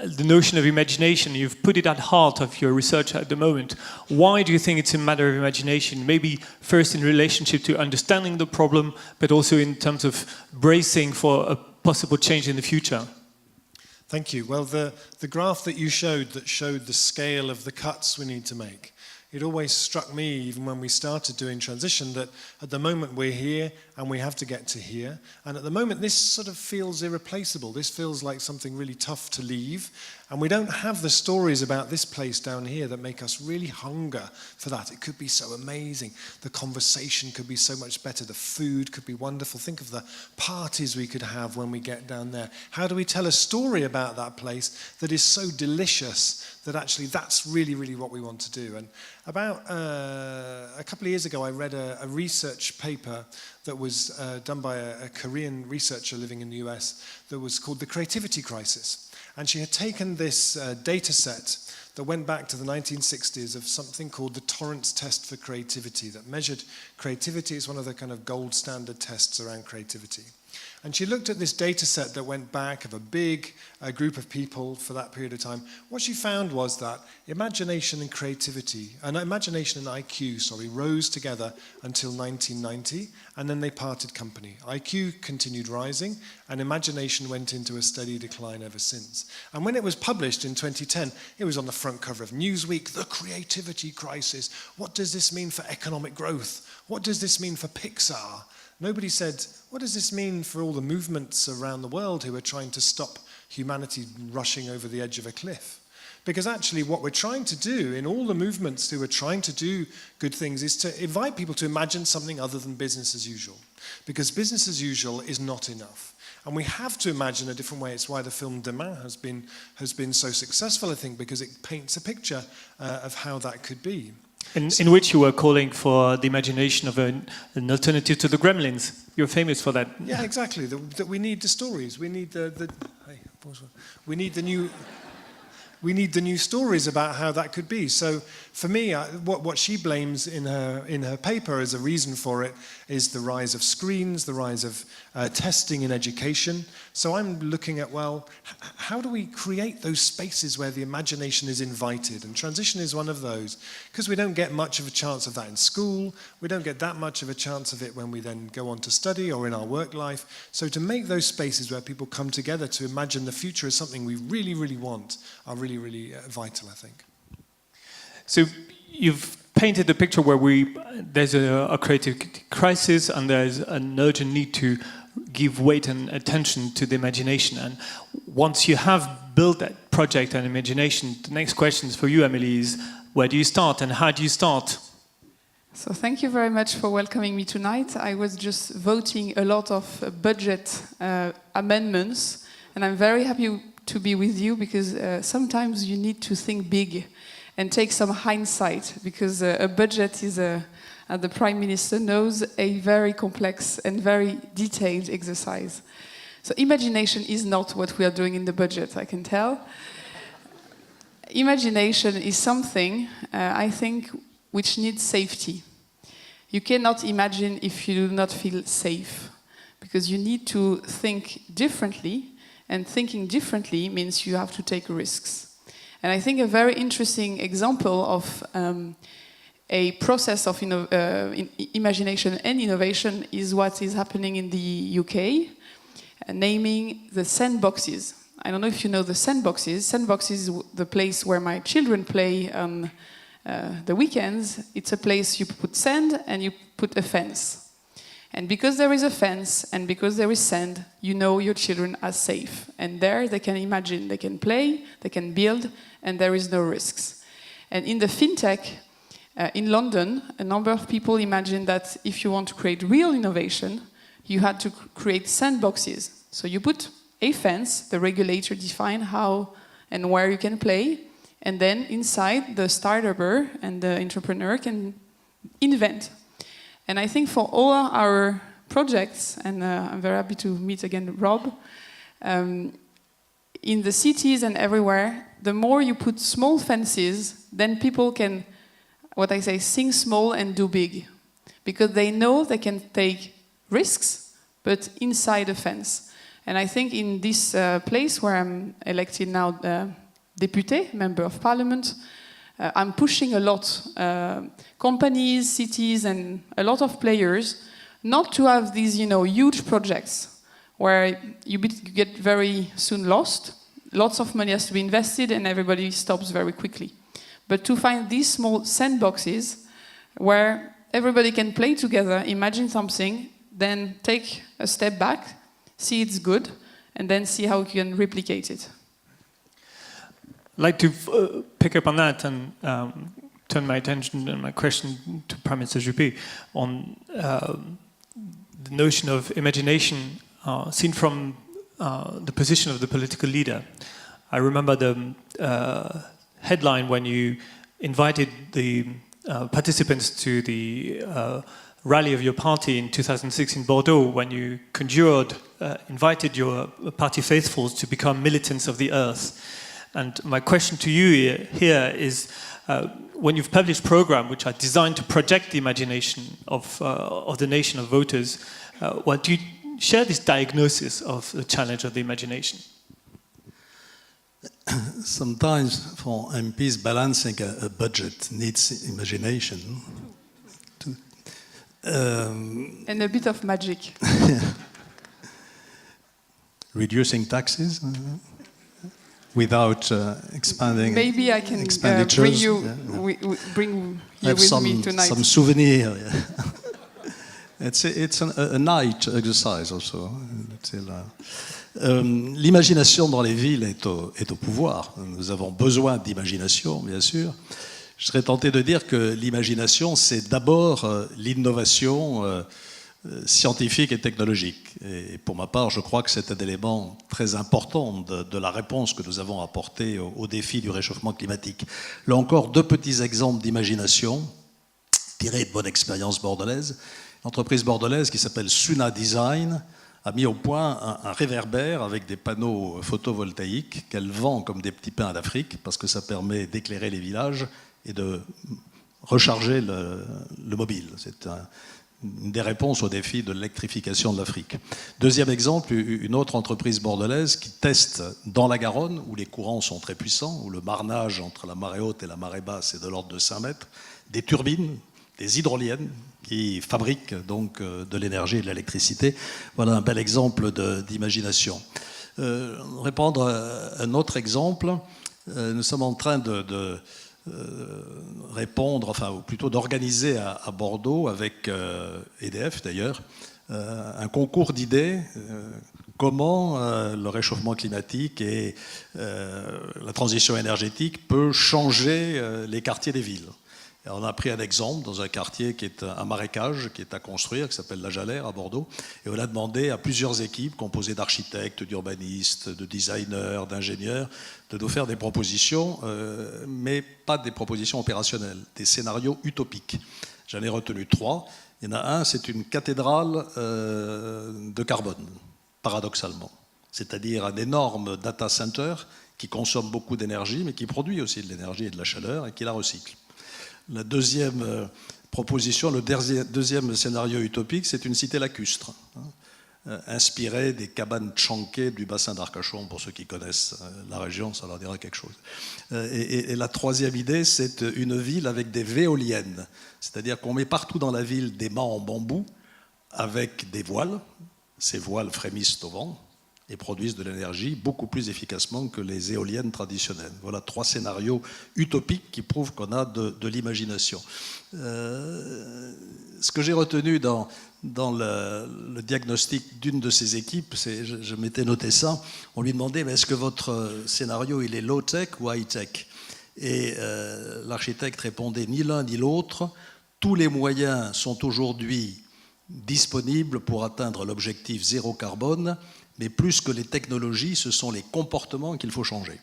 the notion of imagination. You've put it at heart of your research at the moment. Why do you think it's a matter of imagination? Maybe first in relationship to understanding the problem, but also in terms of bracing for a possible change in the future. Thank you. Well, the graph that you showed that showed the scale of the cuts we need to make, it always struck me, even when we started doing transition, that at the moment we're here and we have to get to here. And at the moment this sort of feels irreplaceable. This feels like something really tough to leave. And we don't have the stories about this place down here that make us really hunger for that. It could be so amazing. The conversation could be so much better. The food could be wonderful. Think of the parties we could have when we get down there. How do we tell a story about that place that is so delicious that actually that's really, really what we want to do? And about a couple of years ago, I read a research paper that was done by a Korean researcher living in the US that was called The Creativity Crisis. And she had taken this data set that went back to the 1960s of something called the Torrance test for creativity that measured creativity. It's one of the kind of gold standard tests around creativity. And she looked at this data set that went back of a big group of people for that period of time. What she found was that imagination and creativity, and imagination and IQ, rose together until 1990, and then they parted company. IQ continued rising, and imagination went into a steady decline ever since. And when it was published in 2010, it was on the front cover of Newsweek, The Creativity Crisis. What does this mean for economic growth? What does this mean for Pixar? Nobody said, what does this mean for all the movements around the world who are trying to stop humanity rushing over the edge of a cliff? Because actually what we're trying to do in all the movements who are trying to do good things is to invite people to imagine something other than business as usual. Because business as usual is not enough. And we have to imagine a different way. It's why the film Demain has been so successful, I think, because it paints a picture of how that could be. In which you were calling for the imagination of an alternative to the Gremlins. You're famous for that. Yeah, exactly. That we need the stories. We need we need the new stories about how that could be. So for me, what she blames in her paper as a reason for it is the rise of screens, the rise of testing in education. So I'm looking at, well, how do we create those spaces where the imagination is invited? And transition is one of those, because we don't get much of a chance of that in school. We don't get that much of a chance of it when we then go on to study or in our work life. So to make those spaces where people come together to imagine the future as something we really, really want are really, really vital, I think. So you've painted a picture where there's a creative crisis and there's an urgent need to give weight and attention to the imagination. And once you have built that project and imagination, the next question for you, Amélie, is where do you start and how do you start? So thank you very much for welcoming me tonight. I was just voting a lot of budget amendments, and I'm very happy to be with you because sometimes you need to think big. and take some hindsight, because a budget is, as the Prime Minister knows, a very complex and very detailed exercise. So imagination is not what we are doing in the budget, I can tell. Imagination is something, I think, which needs safety. You cannot imagine if you do not feel safe, because you need to think differently, and thinking differently means you have to take risks. And I think a very interesting example of a process of imagination and innovation is what is happening in the UK, naming the sandboxes. I don't know if you know the sandboxes. Sandboxes is the place where my children play on the weekends. It's a place you put sand and you put a fence. And because there is a fence and because there is sand, you know your children are safe. And there they can imagine, they can play, they can build, and there is no risks. And in the fintech, in London, a number of people imagine that if you want to create real innovation, you had to create sandboxes. So you put a fence, the regulator define how and where you can play, and then inside the startup and the entrepreneur can invent. And I think for all our projects, and I'm very happy to meet again Rob, in the cities and everywhere, the more you put small fences, then people can, what I say, think small and do big. Because they know they can take risks, but inside a fence. And I think in this place where I'm elected now, député, member of parliament, I'm pushing a lot, companies, cities, and a lot of players, not to have these, huge projects where you get very soon lost. Lots of money has to be invested, and everybody stops very quickly. But to find these small sandboxes where everybody can play together, imagine something, then take a step back, see it's good, and then see how you can replicate it. I'd like to pick up on that and turn my attention and my question to Prime Minister Juppé on the notion of imagination seen from the position of the political leader. I remember the headline when you invited the participants to the rally of your party in 2006 in Bordeaux, when you invited your party faithfuls to become militants of the earth. And my question to you here is, when you've published programs which are designed to project the imagination of the nation of voters, do you share this diagnosis of the challenge of the imagination? Sometimes for MPs, balancing a budget needs imagination. And a bit of magic. Reducing taxes without expanding. Maybe I can bring you with me tonight. Some souvenir. It's a night exercise also. L'imagination dans les villes est au pouvoir. Nous avons besoin d'imagination, bien sûr. Je serais tenté de dire que l'imagination, c'est d'abord l'innovation scientifique et technologique. Et pour ma part, je crois que c'est un élément très important de la réponse que nous avons apportée au défi du réchauffement climatique. Là encore, deux petits exemples d'imagination tirés de bonne expérience bordelaise. L'entreprise bordelaise qui s'appelle Suna Design a mis au point un réverbère avec des panneaux photovoltaïques qu'elle vend comme des petits pains d'Afrique parce que ça permet d'éclairer les villages et de recharger le mobile. C'est une des réponses au défi de l'électrification de l'Afrique. Deuxième exemple, une autre entreprise bordelaise qui teste dans la Garonne, où les courants sont très puissants, où le marnage entre la marée haute et la marée basse est de l'ordre de 5 mètres, des turbines, des hydroliennes qui fabriquent donc de l'énergie et de l'électricité. Voilà un bel exemple d'imagination. Répondre à un autre exemple, nous sommes en train de répondre, enfin, ou plutôt d'organiser à Bordeaux, avec EDF d'ailleurs, un concours d'idées, comment le réchauffement climatique et la transition énergétique peut changer les quartiers des villes. Et on a pris un exemple dans un quartier qui est un marécage, qui est à construire, qui s'appelle la Jalère à Bordeaux. Et on a demandé à plusieurs équipes composées d'architectes, d'urbanistes, de designers, d'ingénieurs, de nous faire des propositions, mais pas des propositions opérationnelles, des scénarios utopiques. J'en ai retenu 3. Il y en a un, c'est une cathédrale de carbone, paradoxalement. C'est-à-dire un énorme data center qui consomme beaucoup d'énergie, mais qui produit aussi de l'énergie et de la chaleur et qui la recycle. La deuxième proposition, le deuxième scénario utopique, c'est une cité lacustre, inspirée des cabanes tchanké du bassin d'Arcachon, pour ceux qui connaissent la région, ça leur dira quelque chose. Et la troisième idée, c'est une ville avec des véoliennes, c'est-à-dire qu'on met partout dans la ville des mâts en bambou avec des voiles, ces voiles frémissent au vent, et produisent de l'énergie beaucoup plus efficacement que les éoliennes traditionnelles. Voilà 3 scénarios utopiques qui prouvent qu'on a de l'imagination. Ce que j'ai retenu dans le diagnostic d'une de ces équipes, c'est, je m'étais noté ça, on lui demandait mais est-ce que votre scénario il est low-tech ou high-tech? Et l'architecte répondait ni l'un ni l'autre, tous les moyens sont aujourd'hui disponibles pour atteindre l'objectif zéro carbone, mais plus que les technologies, ce sont les comportements qu'il faut changer.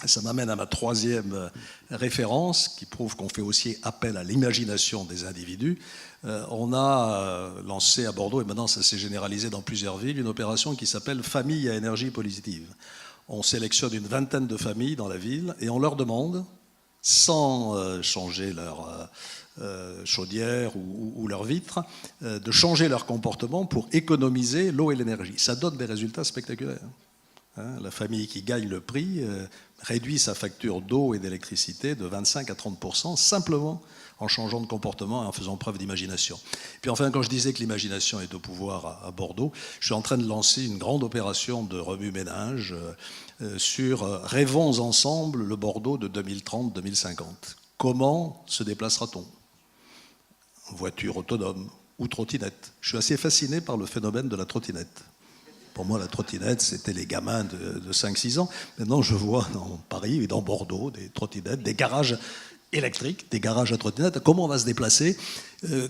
Et ça m'amène à ma 3e référence, qui prouve qu'on fait aussi appel à l'imagination des individus. On a lancé à Bordeaux, et maintenant ça s'est généralisé dans plusieurs villes, une opération qui s'appelle Famille à énergie positive. On sélectionne une vingtaine de familles dans la ville, et on leur demande, sans changer leur chaudière ou leurs vitres, de changer leur comportement pour économiser l'eau et l'énergie. Ça donne des résultats spectaculaires. La famille qui gagne le prix réduit sa facture d'eau et d'électricité de 25 à 30%, simplement en changeant de comportement et en faisant preuve d'imagination. Puis enfin, quand je disais que l'imagination est au pouvoir à Bordeaux, je suis en train de lancer une grande opération de remue-ménage sur Rêvons ensemble le Bordeaux de 2030-2050. Comment se déplacera-t-on ? Voiture autonome ou trottinette. Je suis assez fasciné par le phénomène de la trottinette. Pour moi, la trottinette, c'était les gamins de 5-6 ans. Maintenant, je vois dans Paris et dans Bordeaux des trottinettes, des garages électriques, des garages à trottinettes. Comment on va se déplacer ?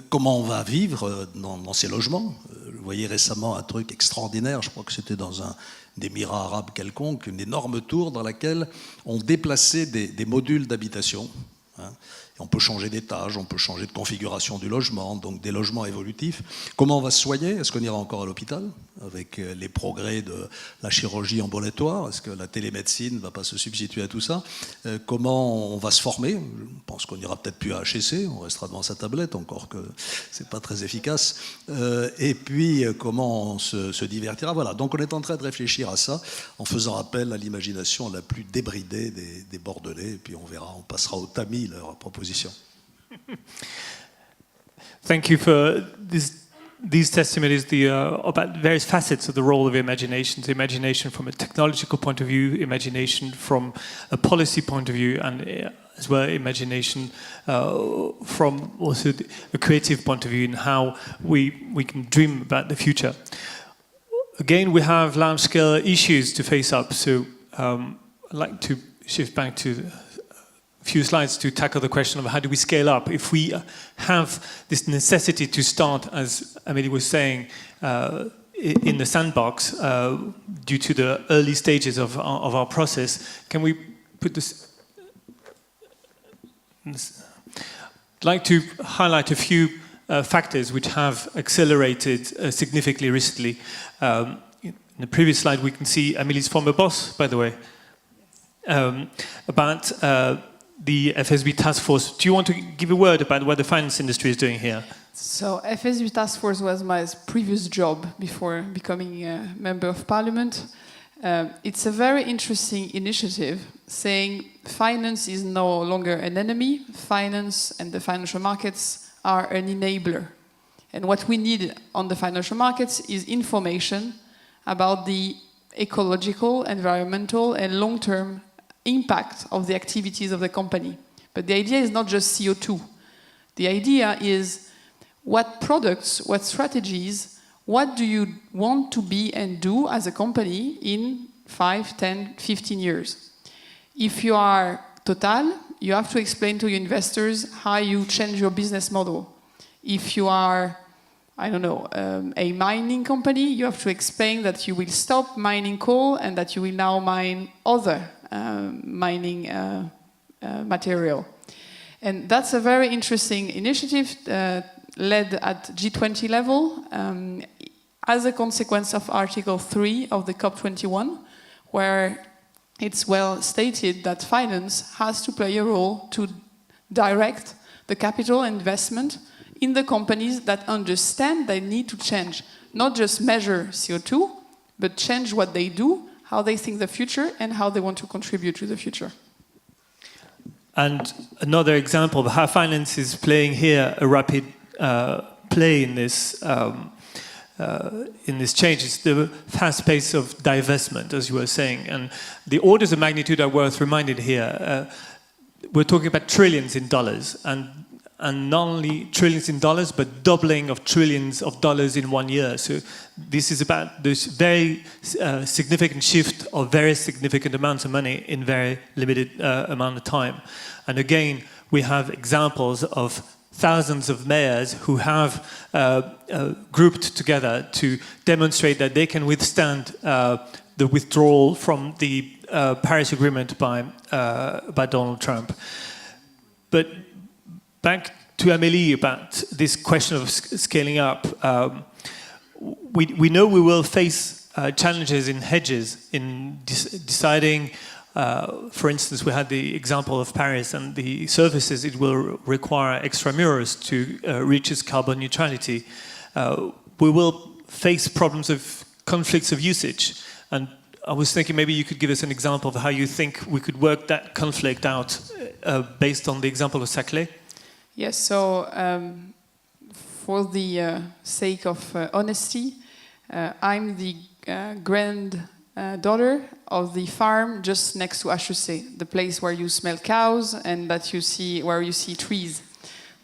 Comment on va vivre dans ces logements ? Vous voyez récemment un truc extraordinaire, je crois que c'était dans un des Émirats arabes quelconque, une énorme tour dans laquelle on déplaçait des modules d'habitation. On peut changer d'étage, on peut changer de configuration du logement, donc des logements évolutifs. Comment on va se soigner ? Est-ce qu'on ira encore à l'hôpital avec les progrès de la chirurgie ambulatoire ? Est-ce que la télémédecine ne va pas se substituer à tout ça ? Comment on va se former ? Je pense qu'on n'ira peut-être plus à HEC, on restera devant sa tablette, encore que c'est pas très efficace. Et puis, comment on se divertira ? Voilà, donc on est en train de réfléchir à ça en faisant appel à l'imagination la plus débridée des Bordelais, et puis on verra, on passera au tamis leur proposition. Thank you for these testimonies about various facets of the role of imagination. So imagination from a technological point of view, imagination from a policy point of view, and as well imagination from also a creative point of view in how we can dream about the future. Again, we have large-scale issues to face up, so I'd like to shift back to a few slides to tackle the question of how do we scale up. If we have this necessity to start, as Amélie was saying, in the sandbox due to the early stages of our process, can we put this? I'd like to highlight a few factors which have accelerated significantly recently. In the previous slide, we can see Amélie's former boss, by the way, about the FSB task force. Do you want to give a word about what the finance industry is doing here? So FSB task force was my previous job before becoming a member of parliament. It's a very interesting initiative saying finance is no longer an enemy. Finance and the financial markets are an enabler. And what we need on the financial markets is information about the ecological, environmental, and long-term impact of the activities of the company. But the idea is not just CO2. The idea is what products, what strategies, what do you want to be and do as a company in 5, 10, 15 years? If you are Total, you have to explain to your investors how you change your business model. If you are, I don't know, a mining company, you have to explain that you will stop mining coal and that you will now mine other mining material. And that's a very interesting initiative led at G20 level as a consequence of Article 3 of the COP21, where it's well stated that finance has to play a role to direct the capital investment in the companies that understand they need to change, not just measure CO2, but change what they do, how they think the future, and how they want to contribute to the future. And another example of how finance is playing here a rapid play in this change is the fast pace of divestment, as you were saying. And the orders of magnitude are worth reminded here. We're talking about trillions in dollars, and not only trillions in dollars, but doubling of trillions of dollars in 1 year. So this is about this very significant shift of very significant amounts of money in very limited amount of time. And again, we have examples of thousands of mayors who have grouped together to demonstrate that they can withstand the withdrawal from the Paris Agreement by Donald Trump. But back to Amélie about this question of scaling up. We know we will face challenges in hedges in deciding. For instance, we had the example of Paris and the services it will require extramurals to reach its carbon neutrality. We will face problems of conflicts of usage. And I was thinking maybe you could give us an example of how you think we could work that conflict out based on the example of Saclay. Yes, so for the sake of honesty, I'm the granddaughter of the farm just next to HEC, the place where you smell cows and that you see where you see trees.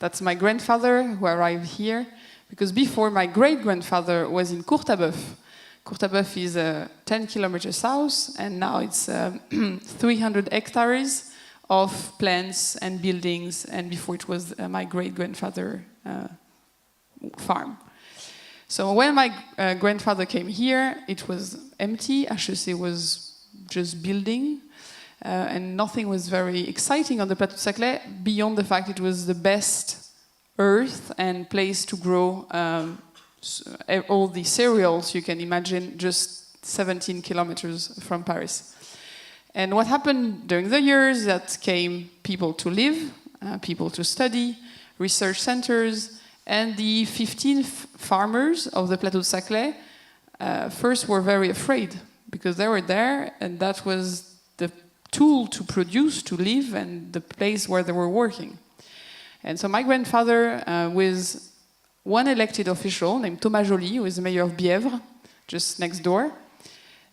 That's my grandfather who arrived here, because before my great-grandfather was in Courtabœuf. Courtabœuf is 10 kilometers south, and now it's 300 hectares of plants and buildings, and before it was my great-grandfather farm. So when my grandfather came here, it was empty. HEC was just building, and nothing was very exciting on the Plateau de Saclay, beyond the fact it was the best earth and place to grow all the cereals you can imagine, just 17 kilometers from Paris. And what happened during the years, that came people to live, people to study, research centers, and the 15 farmers of the Plateau de Saclay first were very afraid, because they were there, and that was the tool to produce, to live, and the place where they were working. And so my grandfather, with one elected official named Thomas Joly, who is the mayor of Bièvre, just next door,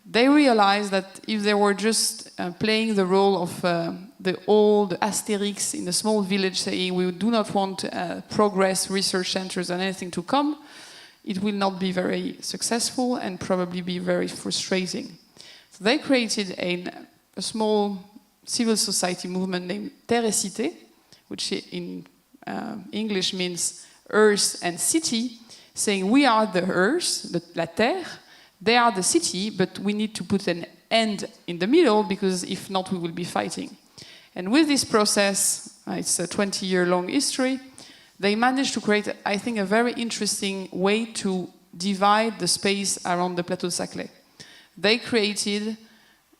they realized that if they were just playing the role of the old Asterix in a small village, saying we do not want progress, research centers, and anything to come, it will not be very successful and probably be very frustrating. So they created a small civil society movement named Terre et Cité, which in English means earth and city, saying we are the earth, la terre, they are the city, but we need to put an end in the middle, because if not, we will be fighting. And with this process, it's a 20-year-long history, they managed to create, I think, a very interesting way to divide the space around the Plateau de Saclay. They created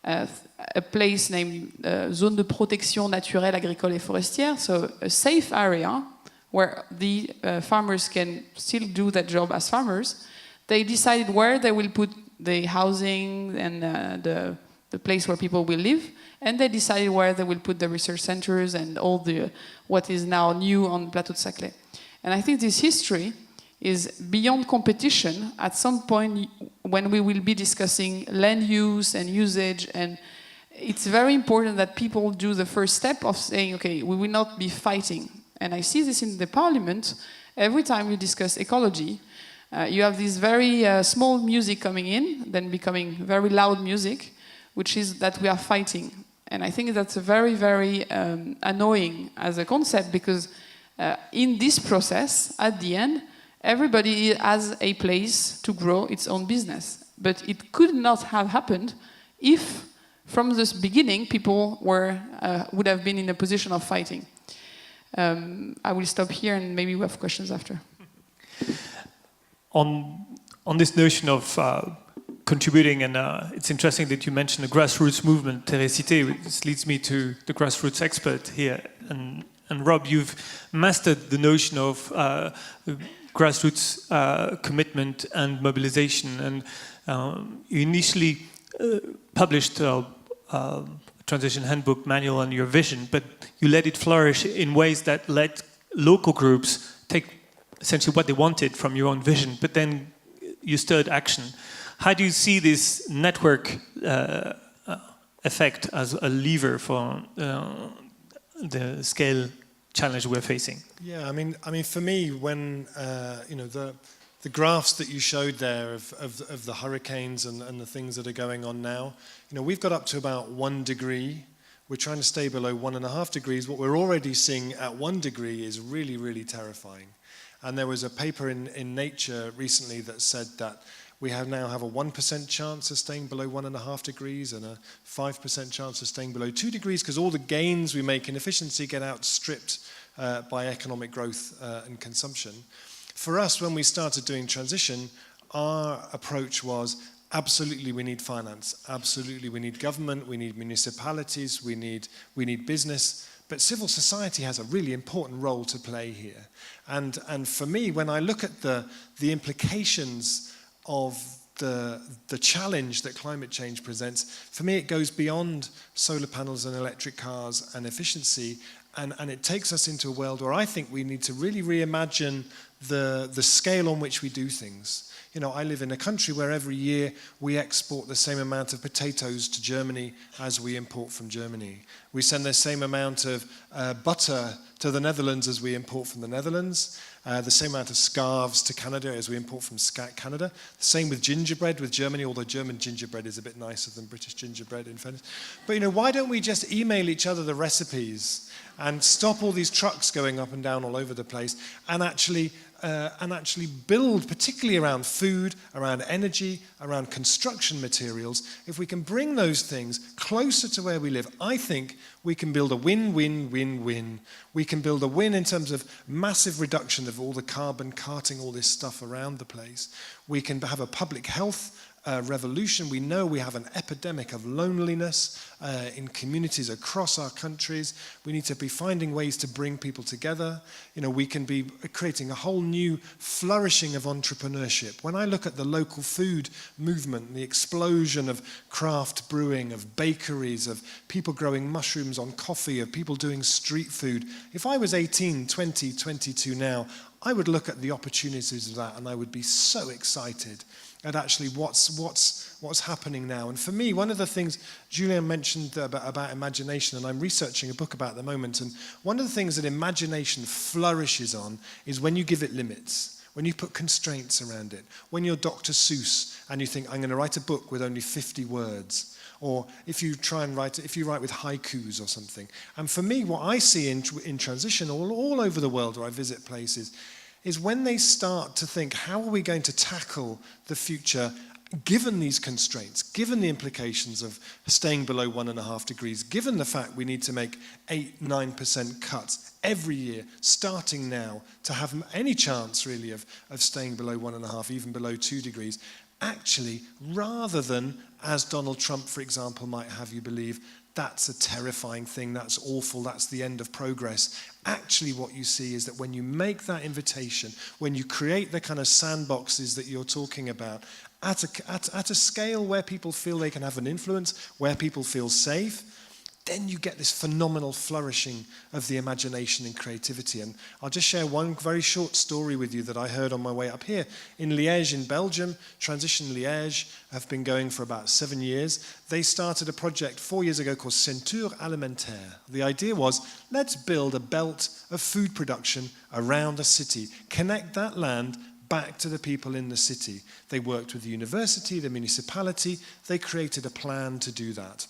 a place named Zone de Protection Naturelle, Agricole et Forestière, so a safe area where the farmers can still do that job as farmers. They decided where they will put the housing and the place where people will live, and they decided where they will put the research centers and all the what is now new on Plateau de Saclay. And I think this history is beyond competition at some point when we will be discussing land use and usage, and it's very important that people do the first step of saying, okay, we will not be fighting. And I see this in the parliament. Every time we discuss ecology, you have this very small music coming in, then becoming very loud music, which is that we are fighting. And I think that's a very, very annoying as a concept, because in this process, at the end, everybody has a place to grow its own business. But it could not have happened if, from the beginning, people would have been in a position of fighting. I will stop here, and maybe we have questions after. On this notion of contributing, and it's interesting that you mentioned the grassroots movement, Térécité. This leads me to the grassroots expert here. And Rob, you've mastered the notion of grassroots commitment and mobilization, and you initially published a transition handbook manual on your vision, but you let it flourish in ways that let local groups take essentially what they wanted from your own vision, but then you stirred action. How do you see this network effect as a lever for the scale challenge we're facing? Yeah, I mean, for me, when the graphs that you showed there of the hurricanes and the things that are going on now, we've got up to about 1 degree. We're trying to stay below 1.5 degrees. What we're already seeing at 1 degree is really, really terrifying. And there was a paper in Nature recently that said that we now have a 1% chance of staying below 1.5 degrees and a 5% chance of staying below 2 degrees, because all the gains we make in efficiency get outstripped by economic growth and consumption. For us, when we started doing transition, our approach was absolutely we need finance, absolutely we need government, we need municipalities, we need business, but civil society has a really important role to play here. And for me, when I look at the implications of the challenge that climate change presents, for me it goes beyond solar panels and electric cars and efficiency, and it takes us into a world where I think we need to really reimagine the scale on which we do things. I live in a country where every year we export the same amount of potatoes to Germany as we import from Germany. We send the same amount of butter to the Netherlands as we import from the Netherlands. The same amount of scarves to Canada as we import from Canada. The same with gingerbread with Germany, although German gingerbread is a bit nicer than British gingerbread in fairness. But why don't we just email each other the recipes and stop all these trucks going up and down all over the place, and actually build, particularly around food, around energy, around construction materials. If we can bring those things closer to where we live, I think we can build a win-win-win-win. We can build a win in terms of massive reduction of all the carbon, carting all this stuff around the place. We can have a public health revolution. We know we have an epidemic of loneliness in communities across our countries. We need to be finding ways to bring people together. We can be creating a whole new flourishing of entrepreneurship. When I look at the local food movement, the explosion of craft brewing, of bakeries, of people growing mushrooms on coffee, of people doing street food, if I was 18, 20, 22 now, I would look at the opportunities of that and I would be so excited at actually what's happening now. And for me, one of the things Julien mentioned about imagination, and I'm researching a book about at the moment, and one of the things that imagination flourishes on is when you give it limits, when you put constraints around it, when you're Dr. Seuss and you think, I'm going to write a book with only 50 words, or if you write with haikus or something. And for me, what I see in transition all over the world where I visit places is when they start to think, how are we going to tackle the future given these constraints, given the implications of staying below 1.5 degrees, given the fact we need to make 8-9% cuts every year, starting now, to have any chance really of staying below 1.5, even below 2 degrees, actually, rather than, as Donald Trump, for example, might have you believe, that's a terrifying thing, that's awful, that's the end of progress. Actually, what you see is that when you make that invitation, when you create the kind of sandboxes that you're talking about, at a scale where people feel they can have an influence, where people feel safe, then you get this phenomenal flourishing of the imagination and creativity. And I'll just share one very short story with you that I heard on my way up here. In Liège, in Belgium, Transition Liège have been going for about 7 years. They started a project 4 years ago called Ceinture Alimentaire. The idea was, let's build a belt of food production around a city, connect that land back to the people in the city. They worked with the university, the municipality, they created a plan to do that.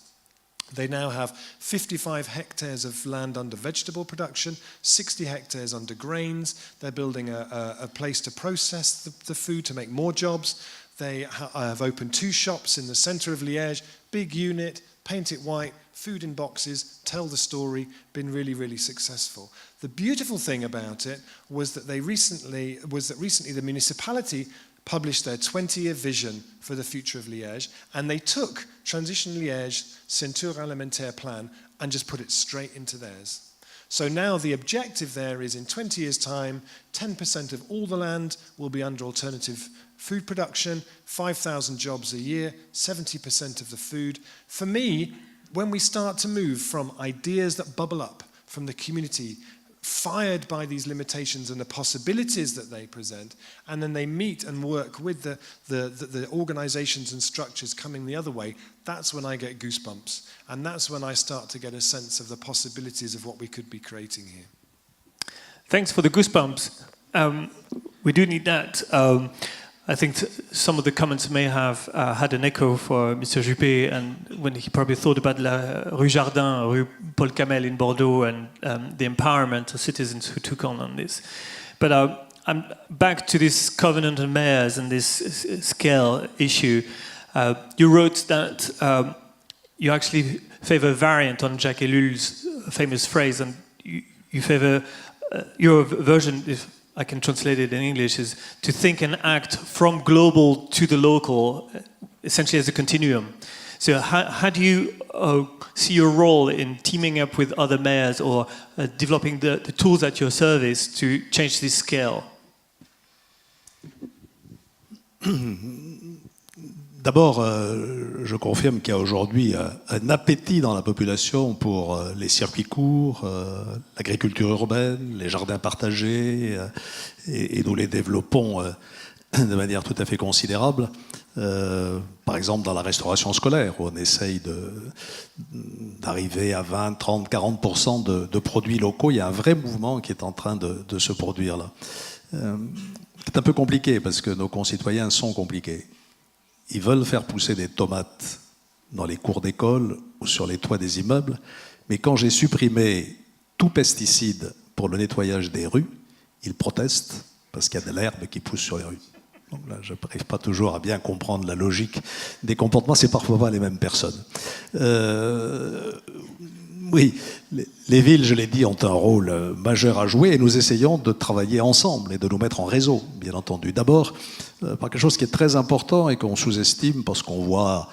They now have 55 hectares of land under vegetable production, 60 hectares under grains. They're building a place to process the food to make more jobs. They have opened 2 shops in the centre of Liège, big unit, paint it white, food in boxes, tell the story, been really, really successful. The beautiful thing about it was that recently the municipality published their 20-year vision for the future of Liège, and they took Transition Liège Ceinture Alimentaire Plan and just put it straight into theirs. So now the objective there is in 20 years' time, 10% of all the land will be under alternative food production, 5,000 jobs a year, 70% of the food. For me, when we start to move from ideas that bubble up from the community, fired by these limitations and the possibilities that they present, and then they meet and work with the organizations and structures coming the other way, that's when I get goosebumps. And that's when I start to get a sense of the possibilities of what we could be creating here. Thanks for the goosebumps. We do need that. I think some of the comments may have had an echo for Mr. Juppé, and when he probably thought about la Rue Jardin, Rue Paul Camel in Bordeaux, and the empowerment of citizens who took on this. But I'm back to this covenant of mayors and this scale issue. You wrote that you actually favor a variant on Jacques Ellul's famous phrase, and you favor your version, if I can translate it in English, is to think and act from global to the local, essentially as a continuum. So how do you see your role in teaming up with other mayors or developing the tools at your service to change this scale? D'abord, je confirme qu'il y a aujourd'hui un appétit dans la population pour les circuits courts, l'agriculture urbaine, les jardins partagés, et nous les développons de manière tout à fait considérable. Par exemple, dans la restauration scolaire, où on essaye d'arriver à 20, 30, 40% de produits locaux. Il y a un vrai mouvement qui est en train de se produire là. C'est un peu compliqué parce que nos concitoyens sont compliqués. Ils veulent faire pousser des tomates dans les cours d'école ou sur les toits des immeubles, mais quand j'ai supprimé tout pesticide pour le nettoyage des rues, ils protestent parce qu'il y a de l'herbe qui pousse sur les rues. Donc là, je n'arrive pas toujours à bien comprendre la logique des comportements, c'est parfois pas les mêmes personnes. Oui, les villes, je l'ai dit, ont un rôle majeur à jouer et nous essayons de travailler ensemble et de nous mettre en réseau, bien entendu. D'abord, par quelque chose qui est très important et qu'on sous-estime parce qu'on voit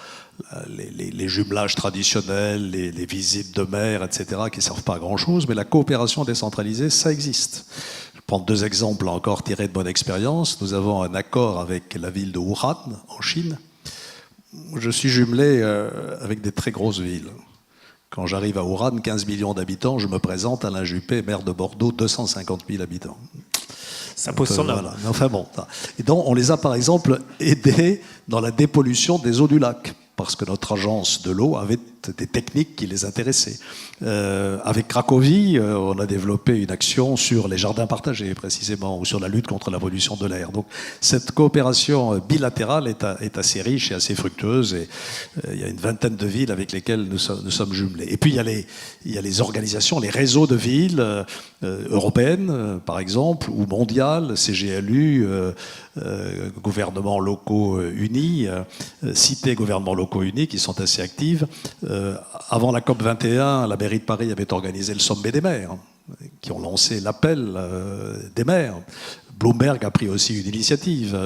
les jumelages traditionnels, les visites de maires, etc., qui ne servent pas à grand-chose, mais la coopération décentralisée, ça existe. Je prends 2 exemples encore tirés de mon expérience. Nous avons un accord avec la ville de Wuhan, en Chine. Je suis jumelé avec des très grosses villes. Quand j'arrive à Wuhan, 15 millions d'habitants, je me présente, Alain Juppé, maire de Bordeaux, 250 000 habitants. Ça pose son nom. Voilà. Enfin bon. Et donc, on les a par exemple aidés dans la dépollution des eaux du lac, parce que notre agence de l'eau avait des techniques qui les intéressaient. Avec Cracovie, on a développé une action sur les jardins partagés, précisément, ou sur la lutte contre la pollution de l'air. Donc, cette coopération bilatérale est assez riche et assez fructueuse, et il y a une vingtaine de villes avec lesquelles nous sommes jumelés. Et puis, il y a les organisations, les réseaux de villes européennes, par exemple, ou mondiales, CGLU, gouvernements locaux unis, cités gouvernements locaux unis, qui sont assez actives. Avant la COP21, la mairie de Paris avait organisé le sommet des maires, qui ont lancé l'appel des maires. Bloomberg a pris aussi une initiative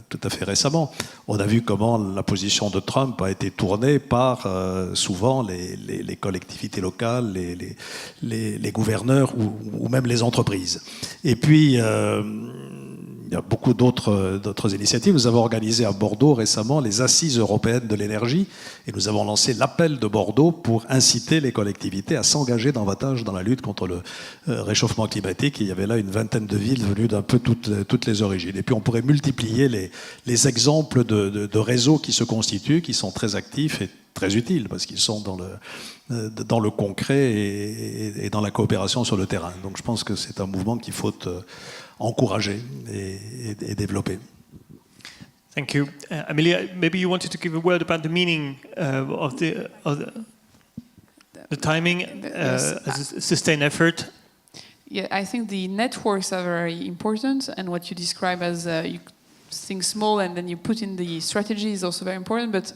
tout à fait récemment. On a vu comment la position de Trump a été tournée par souvent les collectivités locales, les gouverneurs ou même les entreprises. Et puis, il y a beaucoup d'autres initiatives. Nous avons organisé à Bordeaux récemment les Assises européennes de l'énergie et nous avons lancé l'appel de Bordeaux pour inciter les collectivités à s'engager davantage dans la lutte contre le réchauffement climatique. Et il y avait là une vingtaine de villes venues d'un peu toutes les origines. Et puis on pourrait multiplier les exemples de réseaux qui se constituent, qui sont très actifs et très utiles parce qu'ils sont dans le concret et dans la coopération sur le terrain. Donc je pense que c'est un mouvement qu'il faut encourager et développer. Thank you. Amélie, maybe you wanted to give a word about the meaning of the The timing, as a sustained effort. Yeah, I think the networks are very important, and what you describe as you think small and then you put in the strategy is also very important. But,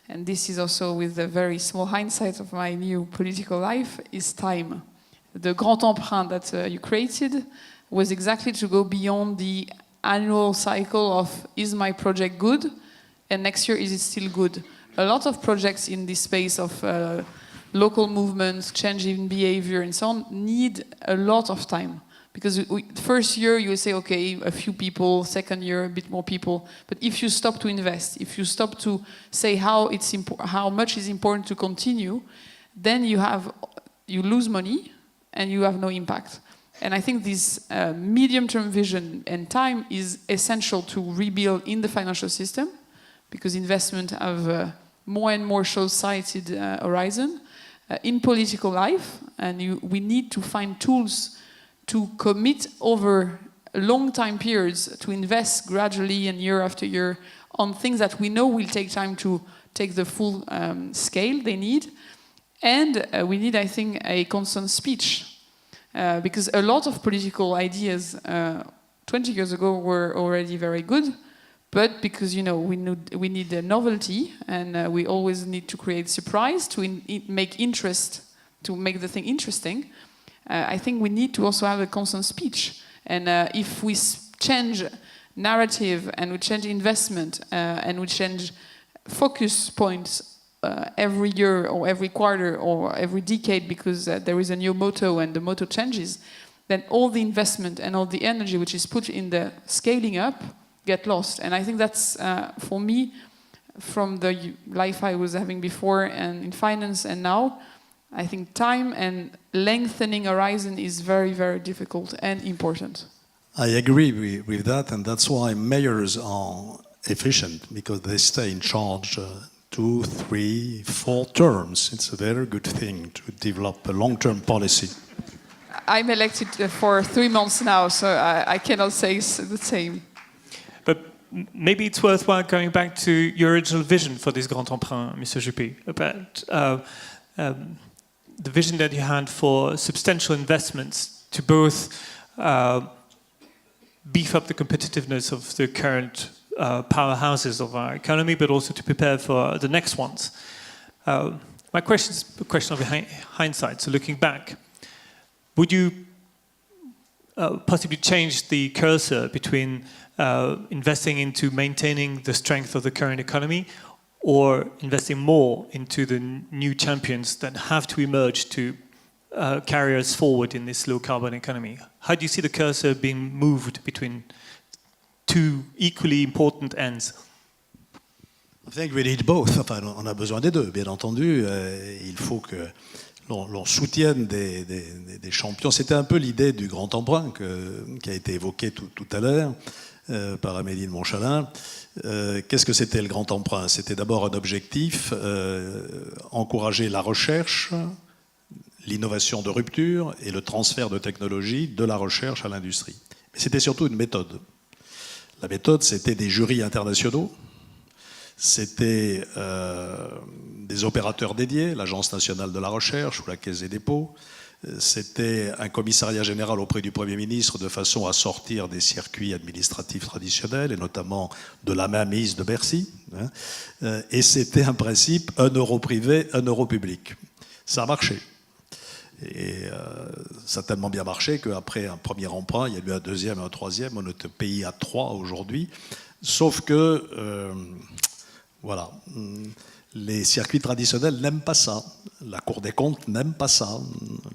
and this is also with a very small hindsight of my new political life, is time. The Grand Emprunt that you created was exactly to go beyond the annual cycle of is my project good, and next year is it still good. A lot of projects in this space of local movements, change in behavior and so on, need a lot of time. Because first year you will say, okay, a few people, second year a bit more people. But if you stop to invest, if you stop to say how much is important to continue, then you lose money and you have no impact. And I think this medium-term vision and time is essential to rebuild in the financial system, because investment have more and more short-sighted horizon. In political life, and we need to find tools to commit over long time periods to invest gradually and year after year on things that we know will take time to take the full scale they need. And we need, I think, a constant speech, because a lot of political ideas 20 years ago were already very good, but because we need a novelty, and we always need to create surprise to make interest, to make the thing interesting. I think we need to also have a constant speech, and if we change narrative and we change investment and we change focus points every year or every quarter or every decade, because there is a new motto and the motto changes, then all the investment and all the energy which is put in the scaling up get lost. And I think that's, for me, from the life I was having before and in finance and now, I think time and lengthening horizon is very, very difficult and important. I agree with that, and that's why mayors are efficient, because they stay in charge 2, 3, 4 terms. It's a very good thing to develop a long-term policy. I'm elected for 3 months now, so I cannot say the same. But maybe it's worthwhile going back to your original vision for this Grand Emprunt, Mr. Juppé, about the vision that you had for substantial investments to both beef up the competitiveness of the current powerhouses of our economy, but also to prepare for the next ones. My question is a question of hindsight, so looking back, would you possibly change the cursor between investing into maintaining the strength of the current economy, or investing more into the new champions that have to emerge to carry us forward in this low-carbon economy? How do you see the cursor being moved between two equally important ends? I think we need both. Enfin, on a besoin des deux, bien entendu. Il faut que l'on soutienne des champions. C'était un peu l'idée du grand emprunt qui a été évoqué tout à l'heure par Amélie de Montchalin. Qu'est-ce que c'était le grand emprunt? C'était d'abord un objectif, encourager la recherche, l'innovation de rupture et le transfert de technologie de la recherche à l'industrie. Mais c'était surtout une méthode. La méthode, c'était des jurys internationaux, c'était des opérateurs dédiés, l'Agence nationale de la recherche ou la Caisse des dépôts. C'était un commissariat général auprès du Premier ministre de façon à sortir des circuits administratifs traditionnels et notamment de la mainmise de Bercy. Et c'était un principe, 1 euro privé, 1 euro public. Ça a marché. Et ça a tellement bien marché qu'après un premier emprunt, il y a eu un deuxième et un troisième. On est pays à 3 aujourd'hui. Sauf que, voilà, les circuits traditionnels n'aiment pas ça. La Cour des comptes n'aime pas ça.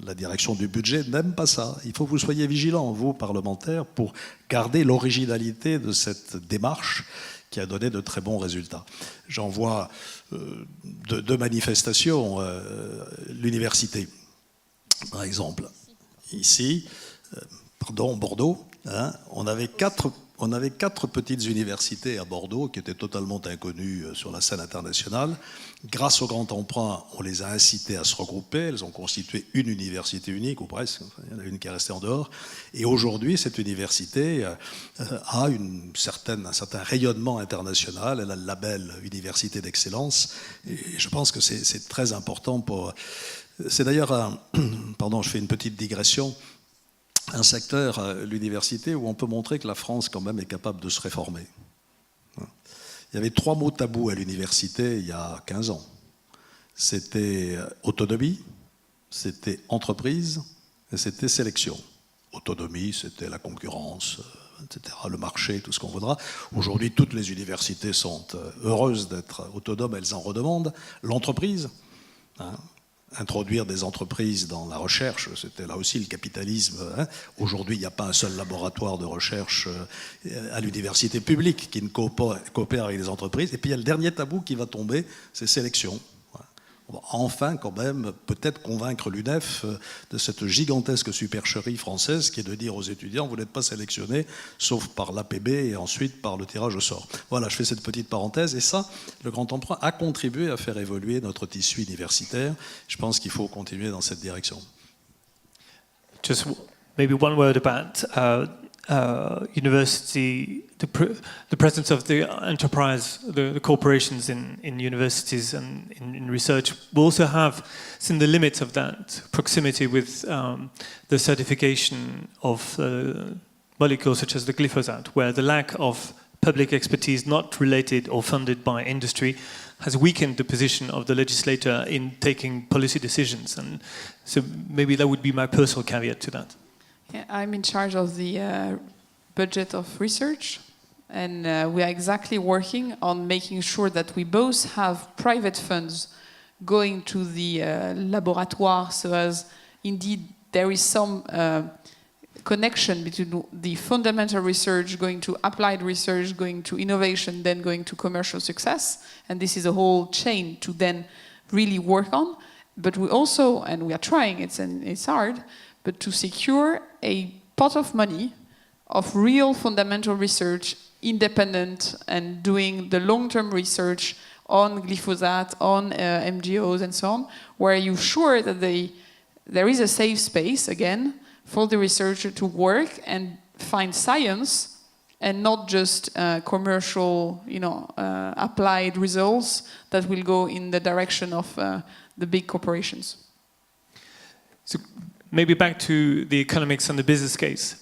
La direction du budget n'aime pas ça. Il faut que vous soyez vigilants, vous, parlementaires, pour garder l'originalité de cette démarche qui a donné de très bons résultats. J'en vois deux manifestations. L'université, par exemple. Ici, Bordeaux, hein, on avait quatre petites universités à Bordeaux qui étaient totalement inconnues sur la scène internationale. Grâce au grand emprunt, on les a incitées à se regrouper. Elles ont constitué une université unique, ou presque. Il y en a une qui est restée en dehors. Et aujourd'hui, cette université a un certain rayonnement international. Elle a le label Université d'excellence. Et je pense que c'est très important pour C'est d'ailleurs, pardon, je fais une petite digression, un secteur, l'université, où on peut montrer que la France, quand même, est capable de se réformer. Il y avait 3 mots tabous à l'université il y a 15 ans. C'était autonomie, c'était entreprise et c'était sélection. Autonomie, c'était la concurrence, etc., le marché, tout ce qu'on voudra. Aujourd'hui, toutes les universités sont heureuses d'être autonomes, elles en redemandent. L'entreprise, introduire des entreprises dans la recherche, c'était là aussi le capitalisme. Aujourd'hui, il n'y a pas un seul laboratoire de recherche à l'université publique qui ne coopère avec les entreprises. Et puis il y a le dernier tabou qui va tomber, c'est sélection. On va enfin quand même peut-être convaincre l'UNEF de cette gigantesque supercherie française qui est de dire aux étudiants, vous n'êtes pas sélectionnés sauf par l'APB et ensuite par le tirage au sort. Voilà, je fais cette petite parenthèse et ça, le grand emprunt a contribué à faire évoluer notre tissu universitaire. Je pense qu'il faut continuer dans cette direction. Just maybe one word about university, the presence of the enterprise, the corporations in universities and in research. We also have seen the limits of that proximity with the certification of molecules such as the glyphosate, where the lack of public expertise not related or funded by industry has weakened the position of the legislator in taking policy decisions. And so maybe that would be my personal caveat to that. Yeah, I'm in charge of the budget of research, and we are exactly working on making sure that we both have private funds going to the laboratoire, so as indeed there is some connection between the fundamental research going to applied research, going to innovation, then going to commercial success, and this is a whole chain to then really work on. But we also, and we are trying, it's hard, but to secure a pot of money of real fundamental research, independent, and doing the long-term research on glyphosate, on MGOs, and so on, where you're sure that there is a safe space, again, for the researcher to work and find science, and not just commercial, applied results that will go in the direction of the big corporations. So maybe back to the economics and the business case.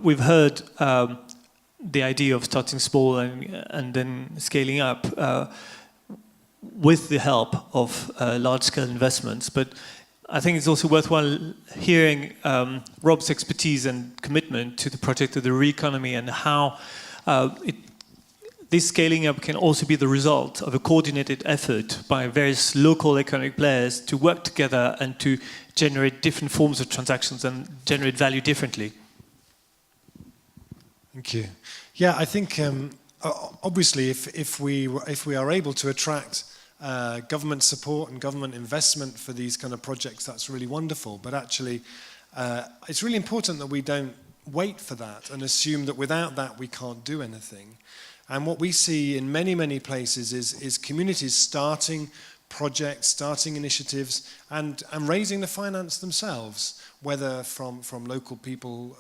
We've heard the idea of starting small and then scaling up with the help of large-scale investments. But I think it's also worthwhile hearing Rob's expertise and commitment to the project of the re-economy and how this scaling up can also be the result of a coordinated effort by various local economic players to work together and to generate different forms of transactions and generate value differently. Thank you. Yeah, I think obviously if we are able to attract government support and government investment for these kind of projects, that's really wonderful. But actually, it's really important that we don't wait for that and assume that without that we can't do anything. And what we see in many, many places is communities starting projects, starting initiatives, and raising the finance themselves, whether from local people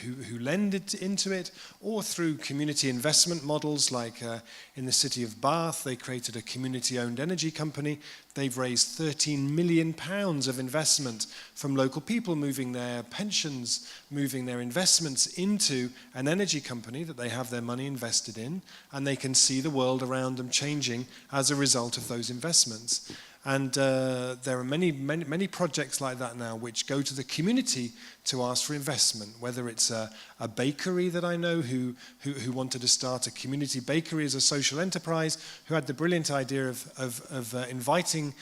who lend it into it, or through community investment models, like in the city of Bath, they created a community-owned energy company. They've raised £13 million of investment from local people, moving their pensions, moving their investments into an energy company that they have their money invested in, and they can see the world around them changing as a result of those investments. And there are many projects like that now which go to the community to ask for investment, whether it's a bakery that I know who wanted to start a community bakery as a social enterprise, who had the brilliant idea of inviting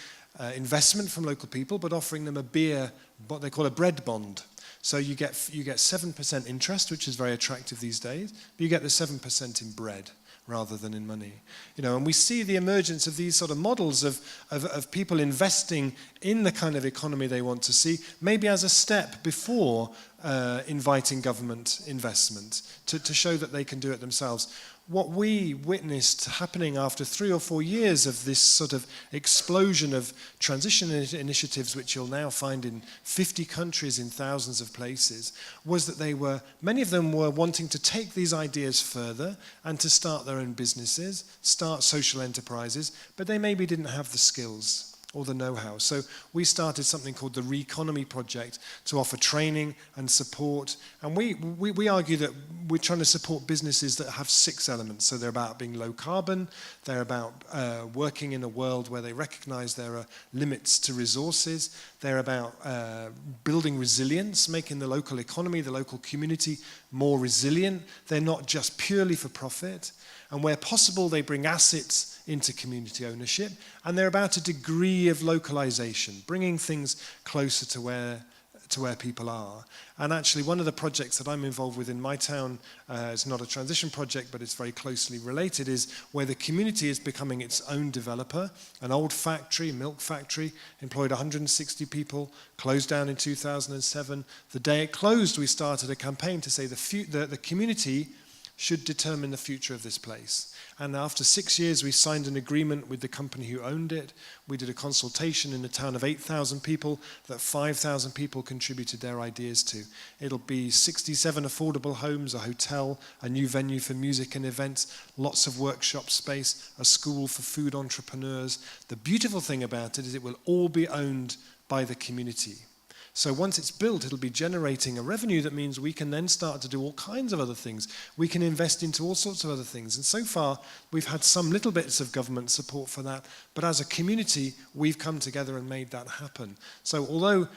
investment from local people, but offering them a beer, what they call a bread bond. So you get 7% interest, which is very attractive these days, but you get the 7% in bread rather than in money. And we see the emergence of these sort of models of people investing in the kind of economy they want to see, maybe as a step before inviting government investment to show that they can do it themselves. What we witnessed happening after 3 or 4 years of this sort of explosion of transition initiatives, which you'll now find in 50 countries in thousands of places, was that many of them were wanting to take these ideas further and to start their own businesses, start social enterprises, but they maybe didn't have the skills or the know-how. So we started something called the Reconomy Project to offer training and support. And we argue that we're trying to support businesses that have 6 elements. So they're about being low carbon, they're about working in a world where they recognize there are limits to resources, they're about building resilience, making the local economy, the local community more resilient. They're not just purely for profit. And where possible, they bring assets into community ownership. And they're about a degree of localization, bringing things closer to where people are. And actually, one of the projects that I'm involved with in my town, it's not a transition project, but it's very closely related, is where the community is becoming its own developer. An old factory, milk factory, employed 160 people, closed down in 2007. The day it closed, we started a campaign to say the community should determine the future of this place. And after 6 years, we signed an agreement with the company who owned it. We did a consultation in a town of 8,000 people that 5,000 people contributed their ideas to. It'll be 67 affordable homes, a hotel, a new venue for music and events, lots of workshop space, a school for food entrepreneurs. The beautiful thing about it is it will all be owned by the community. So once it's built, it'll be generating a revenue that means we can then start to do all kinds of other things. We can invest into all sorts of other things. And so far, we've had some little bits of government support for that. But as a community, we've come together and made that happen. So although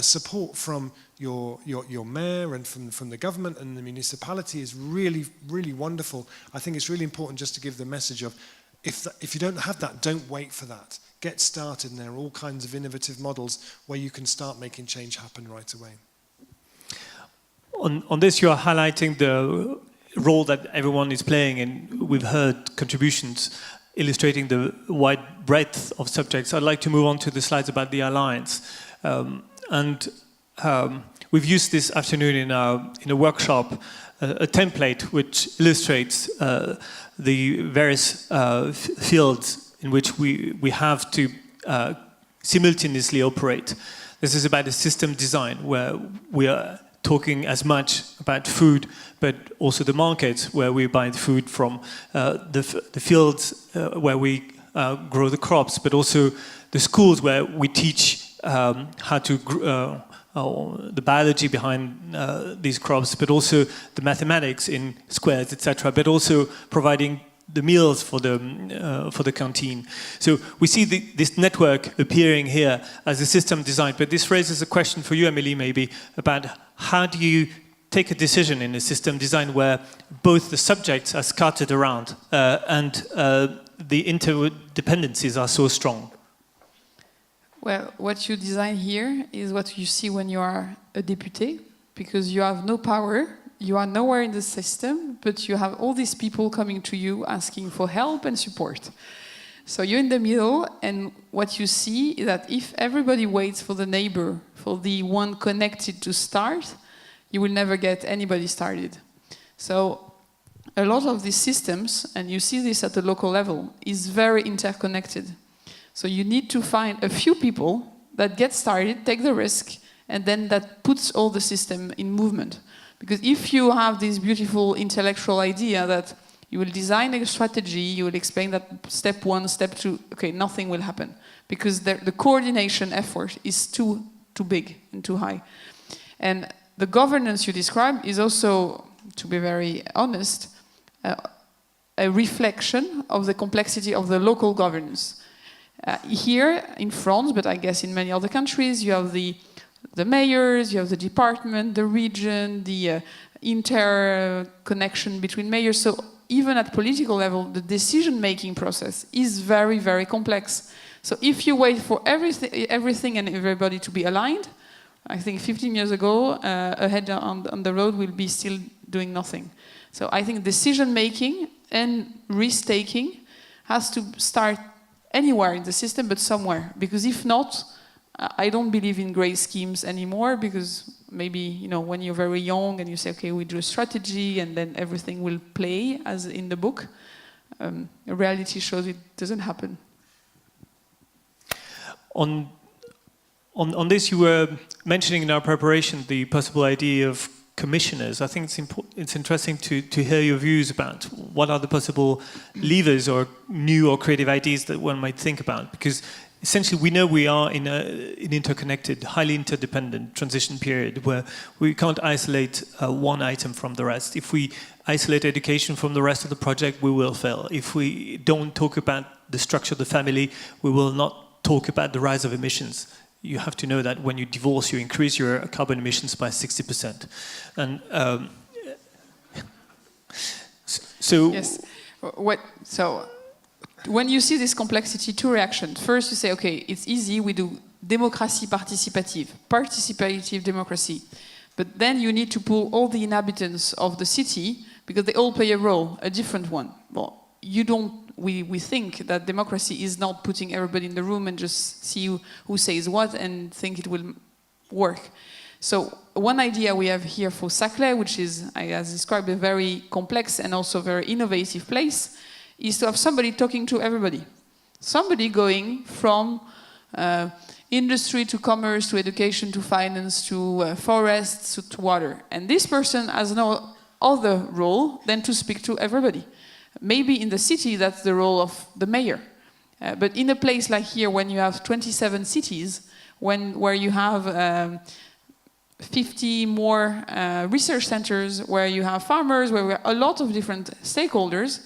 support from your mayor and from the government and the municipality is really, really wonderful, I think it's really important just to give the message of, if you don't have that, don't wait for that. Get started, and there are all kinds of innovative models where you can start making change happen right away. On this, you are highlighting the role that everyone is playing, and we've heard contributions illustrating the wide breadth of subjects. I'd like to move on to the slides about the Alliance. We've used this afternoon in a workshop a template which illustrates the various fields in which we have to simultaneously operate. This is about a system design where we are talking as much about food, but also the markets where we buy the food from, the fields where we grow the crops, but also the schools where we teach how to the biology behind these crops, but also the mathematics in squares, etc., but also providing the meals for the canteen. So we see this network appearing here as a system design, but this raises a question for you, Amélie, maybe, about how do you take a decision in a system design where both the subjects are scattered around and the interdependencies are so strong? Well, what you design here is what you see when you are a député, because you have no power. You are nowhere in the system, but you have all these people coming to you asking for help and support. So you're in the middle, and what you see is that if everybody waits for the neighbor, for the one connected to start, you will never get anybody started. So a lot of these systems, and you see this at the local level, is very interconnected. So you need to find a few people that get started, take the risk, and then that puts all the system in movement. Because if you have this beautiful intellectual idea that you will design a strategy, you will explain that step 1, step 2, okay, nothing will happen. Because the coordination effort is too big and too high. And the governance you describe is also, to be very honest, a reflection of the complexity of the local governance. Here in France, but I guess in many other countries, you have the mayors, you have the department, the region, the interconnection between mayors. So even at political level, the decision-making process is very, very complex. So if you wait for everything and everybody to be aligned, I think 15 years ago, ahead on the road, we'll be still doing nothing. So I think decision-making and risk-taking has to start anywhere in the system, but somewhere. Because if not, I don't believe in great schemes anymore, because maybe, you know, when you're very young and you say, okay, we do a strategy and then everything will play as in the book, reality shows it doesn't happen. On this, you were mentioning in our preparation the possible idea of commissioners. I think it's interesting to hear your views about what are the possible levers or new or creative ideas that one might think about, because essentially we know we are in an interconnected, highly interdependent transition period where we can't isolate one item from the rest. If we isolate education from the rest of the project, we will fail. If we don't talk about the structure of the family, we will not talk about the rise of emissions. You have to know that when you divorce, you increase your carbon emissions by 60%. And so... Yes. So when you see this complexity, two reactions. First, you say, okay, it's easy, we do democracy participative democracy. But then you need to pull all the inhabitants of the city because they all play a role, a different one. Well, you don't, we think that democracy is not putting everybody in the room and just see who says what and think it will work. So one idea we have here for Saclay, which is, as described, a very complex and also very innovative place, is to have somebody talking to everybody. Somebody going from industry to commerce to education to finance to forests to water. And this person has no other role than to speak to everybody. Maybe in the city that's the role of the mayor. But in a place like here, when you have 27 cities, where you have 50 more research centers, where you have farmers, where we have a lot of different stakeholders,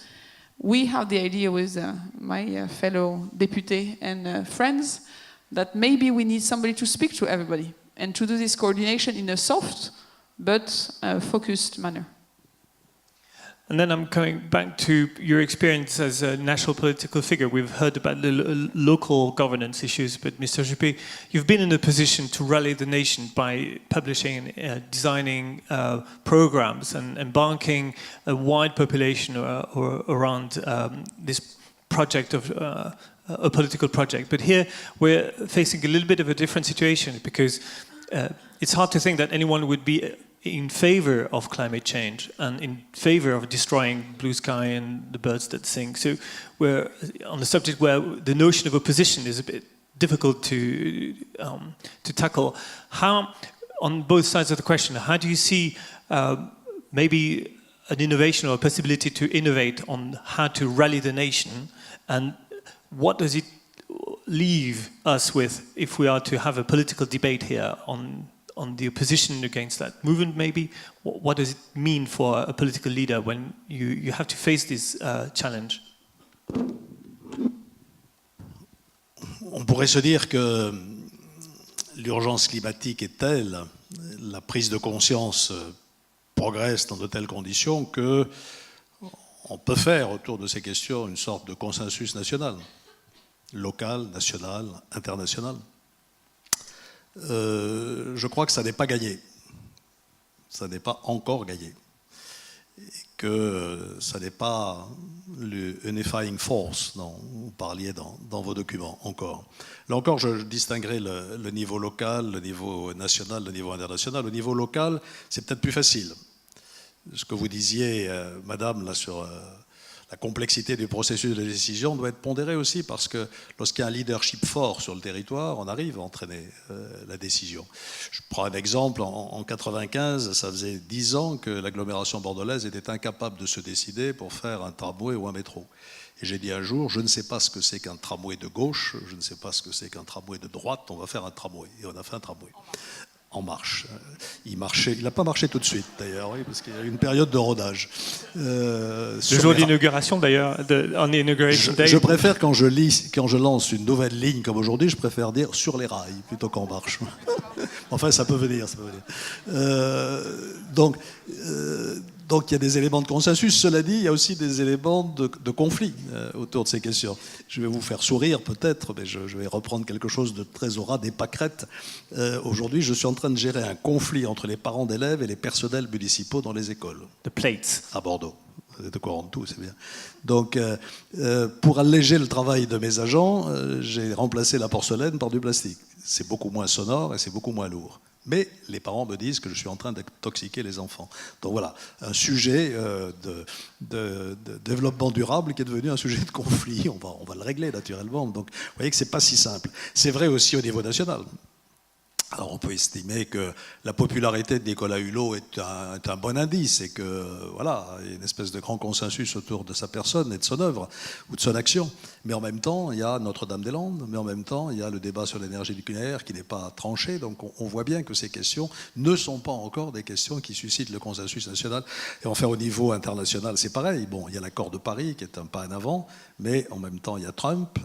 we have the idea with my fellow députés and friends that maybe we need somebody to speak to everybody and to do this coordination in a soft but focused manner. And then I'm coming back to your experience as a national political figure. We've heard about the local governance issues, but Mr. Juppé, you've been in a position to rally the nation by publishing and designing programs and embarking a wide population around this project of a political project. But here we're facing a little bit of a different situation because it's hard to think that anyone would be in favor of climate change and in favor of destroying blue sky and the birds that sing. So we're on the subject where the notion of opposition is a bit difficult to tackle. How, on both sides of the question, how do you see maybe an innovation or a possibility to innovate on how to rally the nation, and what does it leave us with if we are to have a political debate here on the opposition against that movement, maybe? What does it mean for a political leader when you have to face this challenge? On pourrait se dire que l'urgence climatique est telle, la prise de conscience progresse dans de telles conditions que on peut faire autour de ces questions une sorte de consensus national, local, national, international. Je crois que ça n'est pas gagné. Ça n'est pas encore gagné. Et que ça n'est pas le unifying force dont vous parliez dans vos documents encore. Là encore, je distinguerai le niveau local, le niveau national, le niveau international. Au niveau local, c'est peut-être plus facile. Ce que vous disiez, madame, là, sur la complexité du processus de décision doit être pondérée aussi parce que lorsqu'il y a un leadership fort sur le territoire, on arrive à entraîner la décision. Je prends un exemple, en 1995, ça faisait 10 ans que l'agglomération bordelaise était incapable de se décider pour faire un tramway ou un métro. Et j'ai dit un jour, je ne sais pas ce que c'est qu'un tramway de gauche, je ne sais pas ce que c'est qu'un tramway de droite, on va faire un tramway. Et on a fait un tramway. En marche. Il marchait, il n'a pas marché tout de suite d'ailleurs, oui, parce qu'il y a eu une période de rodage. Le jour d'inauguration d'ailleurs, on inauguration day. Je préfère quand je lance une nouvelle ligne comme aujourd'hui, je préfère dire sur les rails plutôt qu'en marche. Enfin, ça peut venir, ça peut venir. Donc il y a des éléments de consensus. Cela dit, il y a aussi des éléments de conflit autour de ces questions. Je vais vous faire sourire peut-être, mais je vais reprendre quelque chose de très au ras des pâquerettes. Aujourd'hui, je suis en train de gérer un conflit entre les parents d'élèves et les personnels municipaux dans les écoles. The plates. À Bordeaux. Vous êtes au courant de tout, c'est bien. Donc, pour alléger le travail de mes agents, j'ai remplacé la porcelaine par du plastique. C'est beaucoup moins sonore et c'est beaucoup moins lourd. Mais les parents me disent que je suis en train d'intoxiquer les enfants. Donc voilà, un sujet de développement durable qui est devenu un sujet de conflit. On va le régler naturellement. Donc vous voyez que ce n'est pas si simple. C'est vrai aussi au niveau national. Alors on peut estimer que la popularité de Nicolas Hulot est un bon indice et que voilà, il y a une espèce de grand consensus autour de sa personne et de son œuvre ou de son action. Mais en même temps, il y a Notre-Dame-des-Landes, mais en même temps, il y a le débat sur l'énergie nucléaire qui n'est pas tranché. Donc on voit bien que ces questions ne sont pas encore des questions qui suscitent le consensus national. Et enfin au niveau international, c'est pareil. Bon, il y a l'accord de Paris qui est un pas en avant, mais en même temps, il y a Trump,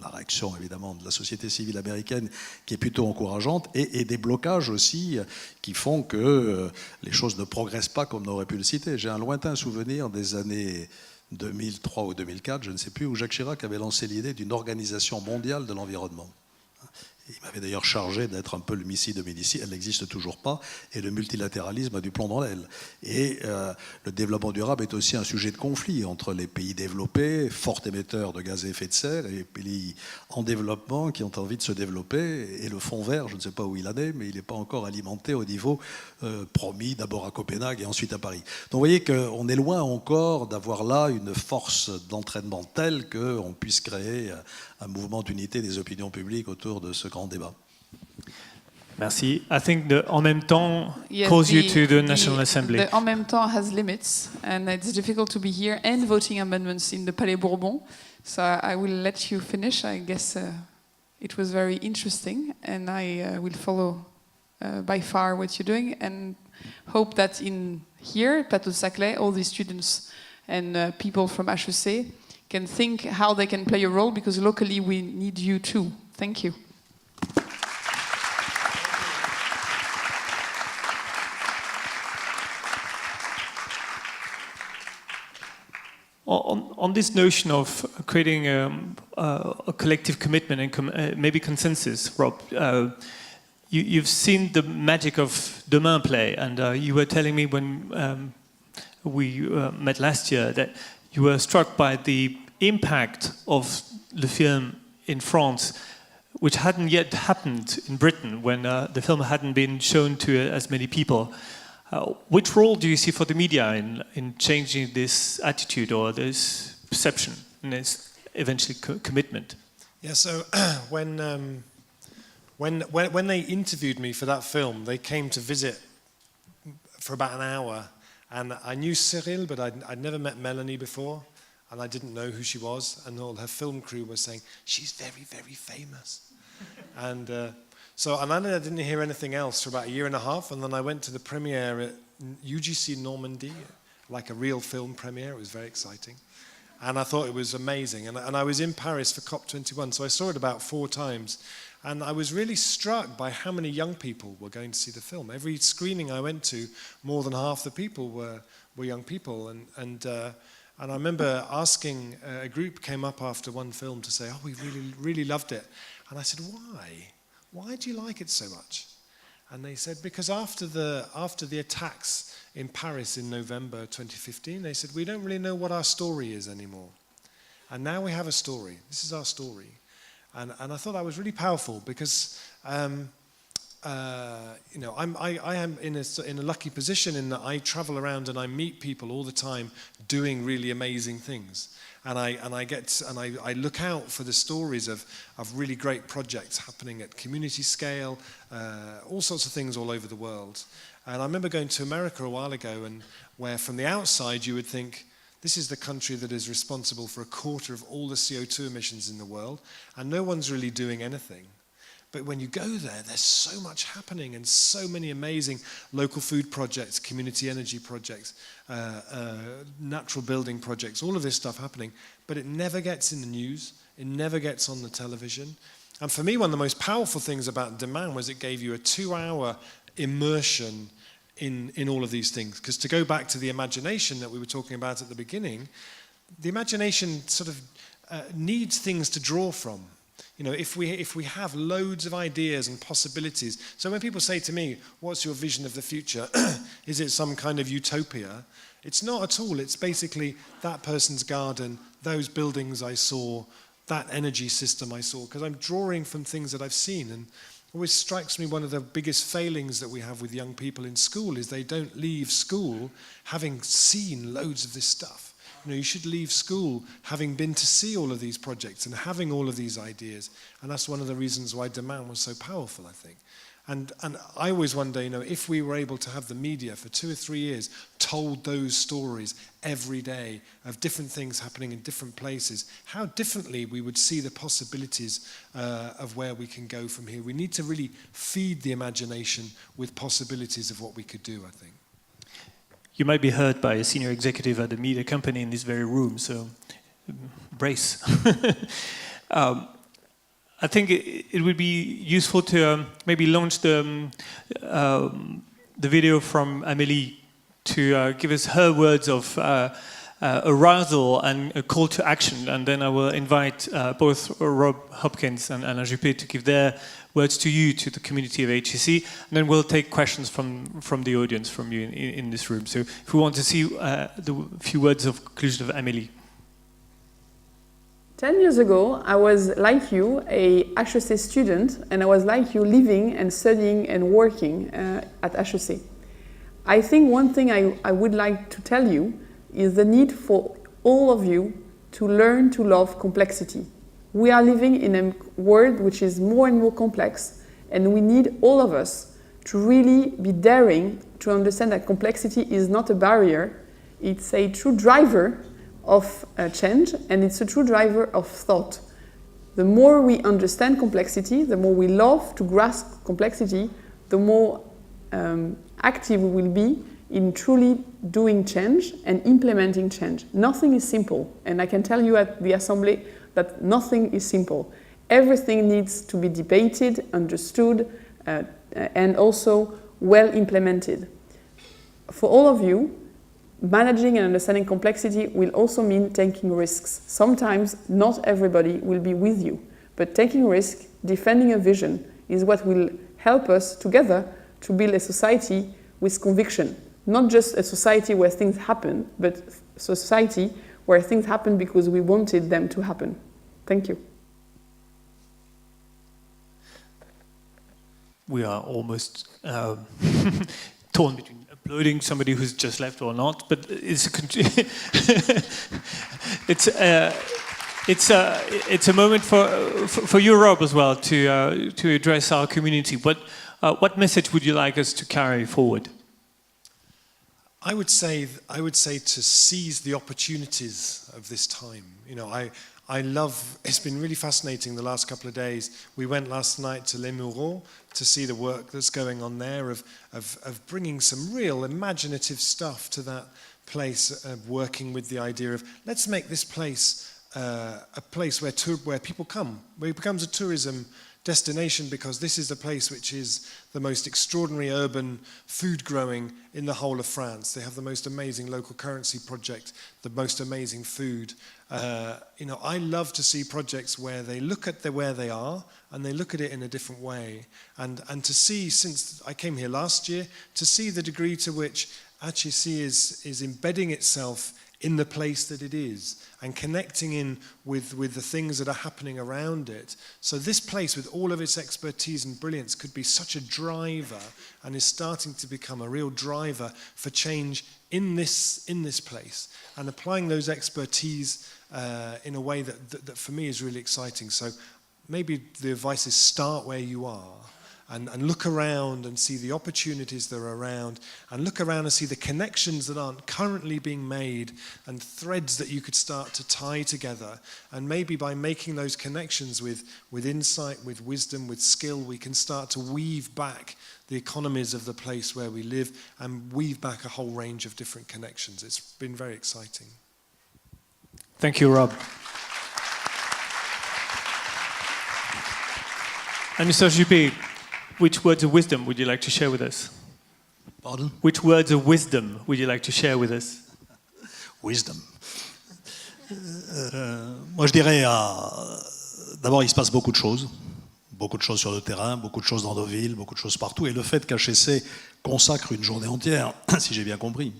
la réaction évidemment de la société civile américaine qui est plutôt encourageante, et des blocages aussi qui font que les choses ne progressent pas comme on aurait pu le citer. J'ai un lointain souvenir des années 2003 ou 2004, je ne sais plus, où Jacques Chirac avait lancé l'idée d'une organisation mondiale de l'environnement. Il m'avait d'ailleurs chargé d'être un peu le Messie de Médicis, elle n'existe toujours pas, et le multilatéralisme a du plomb dans l'aile. Et le développement durable est aussi un sujet de conflit entre les pays développés, forts émetteurs de gaz à effet de serre, et les pays en développement qui ont envie de se développer. Et le fonds vert, je ne sais pas où il en est, mais il n'est pas encore alimenté au niveau promis, d'abord à Copenhague et ensuite à Paris. Donc vous voyez qu'on est loin encore d'avoir là une force d'entraînement telle qu'on puisse créer un mouvement d'unité des opinions publiques autour de ce grand débat. Merci. I think the en même temps calls you to the National Assembly. The en même temps has limits, and it's difficult to be here and voting amendments in the Palais Bourbon. So I will let you finish. I guess it was very interesting, and I will follow by far what you're doing, and hope that in here, Plateau de Saclay, all the students and people from HEC can think how they can play a role, because locally we need you too. Thank you. On this notion of creating a collective commitment and maybe consensus, Rob, you've seen the magic of Demain play, and you were telling me when we met last year that you were struck by the impact of the film in France, which hadn't yet happened in Britain when the film hadn't been shown to as many people. Which role do you see for the media in changing this attitude or this perception and this eventually commitment? Yeah, so when they interviewed me for that film, they came to visit for about an hour, and I knew Cyril, but I'd never met Melanie before, and I didn't know who she was, and all her film crew was saying, she's very, very famous. And then I didn't hear anything else for about a year and a half, and then I went to the premiere at UGC Normandy, like a real film premiere. It was very exciting. And I thought it was amazing. And I was in Paris for COP21, so I saw it about 4 times. And I was really struck by how many young people were going to see the film. Every screening I went to, more than half the people were young people. And I remember asking, a group came up after one film to say, oh, we really, really loved it. And I said, why? Why do you like it so much? And they said, because after the attacks in Paris in November 2015, they said, we don't really know what our story is anymore. And now we have a story. This is our story. And I thought that was really powerful, because I am in a lucky position in that I travel around and I meet people all the time doing really amazing things. And I look out for the stories of really great projects happening at community scale, all sorts of things all over the world. And I remember going to America a while ago, and where from the outside you would think, this is the country that is responsible for 1/4 of all the CO2 emissions in the world, and no one's really doing anything. But when you go there, there's so much happening, and so many amazing local food projects, community energy projects, natural building projects, all of this stuff happening. But it never gets in the news. It never gets on the television. And for me, one of the most powerful things about Demain was it gave you a 2-hour immersion in all of these things. Because to go back to the imagination that we were talking about at the beginning, the imagination sort of needs things to draw from. You know, if we have loads of ideas and possibilities. So when people say to me, what's your vision of the future? Is it some kind of utopia? It's not at all. It's basically that person's garden, those buildings I saw, that energy system I saw, because I'm drawing from things that I've seen. And it always strikes me one of the biggest failings that we have with young people in school is they don't leave school having seen loads of this stuff. You know, you should leave school having been to see all of these projects and having all of these ideas. And that's one of the reasons why Demain was so powerful, I think. And I always wonder, if we were able to have the media for 2 or 3 years told those stories every day of different things happening in different places, how differently we would see the possibilities of where we can go from here. We need to really feed the imagination with possibilities of what we could do, I think. You might be heard by a senior executive at a media company in this very room, so brace. I think it would be useful to maybe launch the video from Amélie to give us her words of arousal and a call to action, and then I will invite both Rob Hopkins and Alain Juppé to give their words to you, to the community of HEC, and then we'll take questions from the audience, from you in this room. So if we want to see the few words of conclusion of Amélie. 10 years ago, I was like you, a HEC student, and I was like you living and studying and working at HEC. I think one thing I would like to tell you is the need for all of you to learn to love complexity. We are living in a world which is more and more complex, and we need all of us to really be daring to understand that complexity is not a barrier, it's a true driver of change, and it's a true driver of thought. The more we understand complexity, the more we love to grasp complexity, the more active we will be in truly doing change and implementing change. Nothing is simple, and I can tell you at the Assembly that nothing is simple. Everything needs to be debated, understood, and also well implemented. For all of you, managing and understanding complexity will also mean taking risks. Sometimes not everybody will be with you, but taking risk, defending a vision is what will help us together to build a society with conviction. Not just a society where things happen, but a society where things happen because we wanted them to happen. Thank you. We are almost torn between applauding somebody who's just left or not, but it's a moment for you, Rob, as well, to address our community. What message would you like us to carry forward? I would say to seize the opportunities of this time. I love, it's been really fascinating the last couple of days. We went last night to Les Mureaux to see the work that's going on there of bringing some real imaginative stuff to that place, working with the idea of let's make this place a place where people come, where it becomes a tourism destination, because this is the place which is the most extraordinary urban food growing in the whole of France. They have the most amazing local currency project, the most amazing food. I love to see projects where they look at where they are and they look at it in a different way. And to see, since I came here last year, to see the degree to which HEC is embedding itself in the place that it is and connecting in with the things that are happening around it. So this place, with all of its expertise and brilliance, could be such a driver and is starting to become a real driver for change in this place, and applying those expertise in a way that for me is really exciting. So maybe the advice is start where you are. And look around and see the opportunities that are around, and look around and see the connections that aren't currently being made, and threads that you could start to tie together. And maybe by making those connections with insight, with wisdom, with skill, we can start to weave back the economies of the place where we live and weave back a whole range of different connections. It's been very exciting. Thank you, Rob. And Mr. Juppé, which words of wisdom would you like to share with us? Pardon? Which words of wisdom would you like to share with us? Wisdom. Moi, je dirais, d'abord, il se passe beaucoup de choses sur le terrain, beaucoup de choses dans nos villes, beaucoup de choses partout. Et le fait qu'HEC consacre une journée entière, si j'ai bien compris,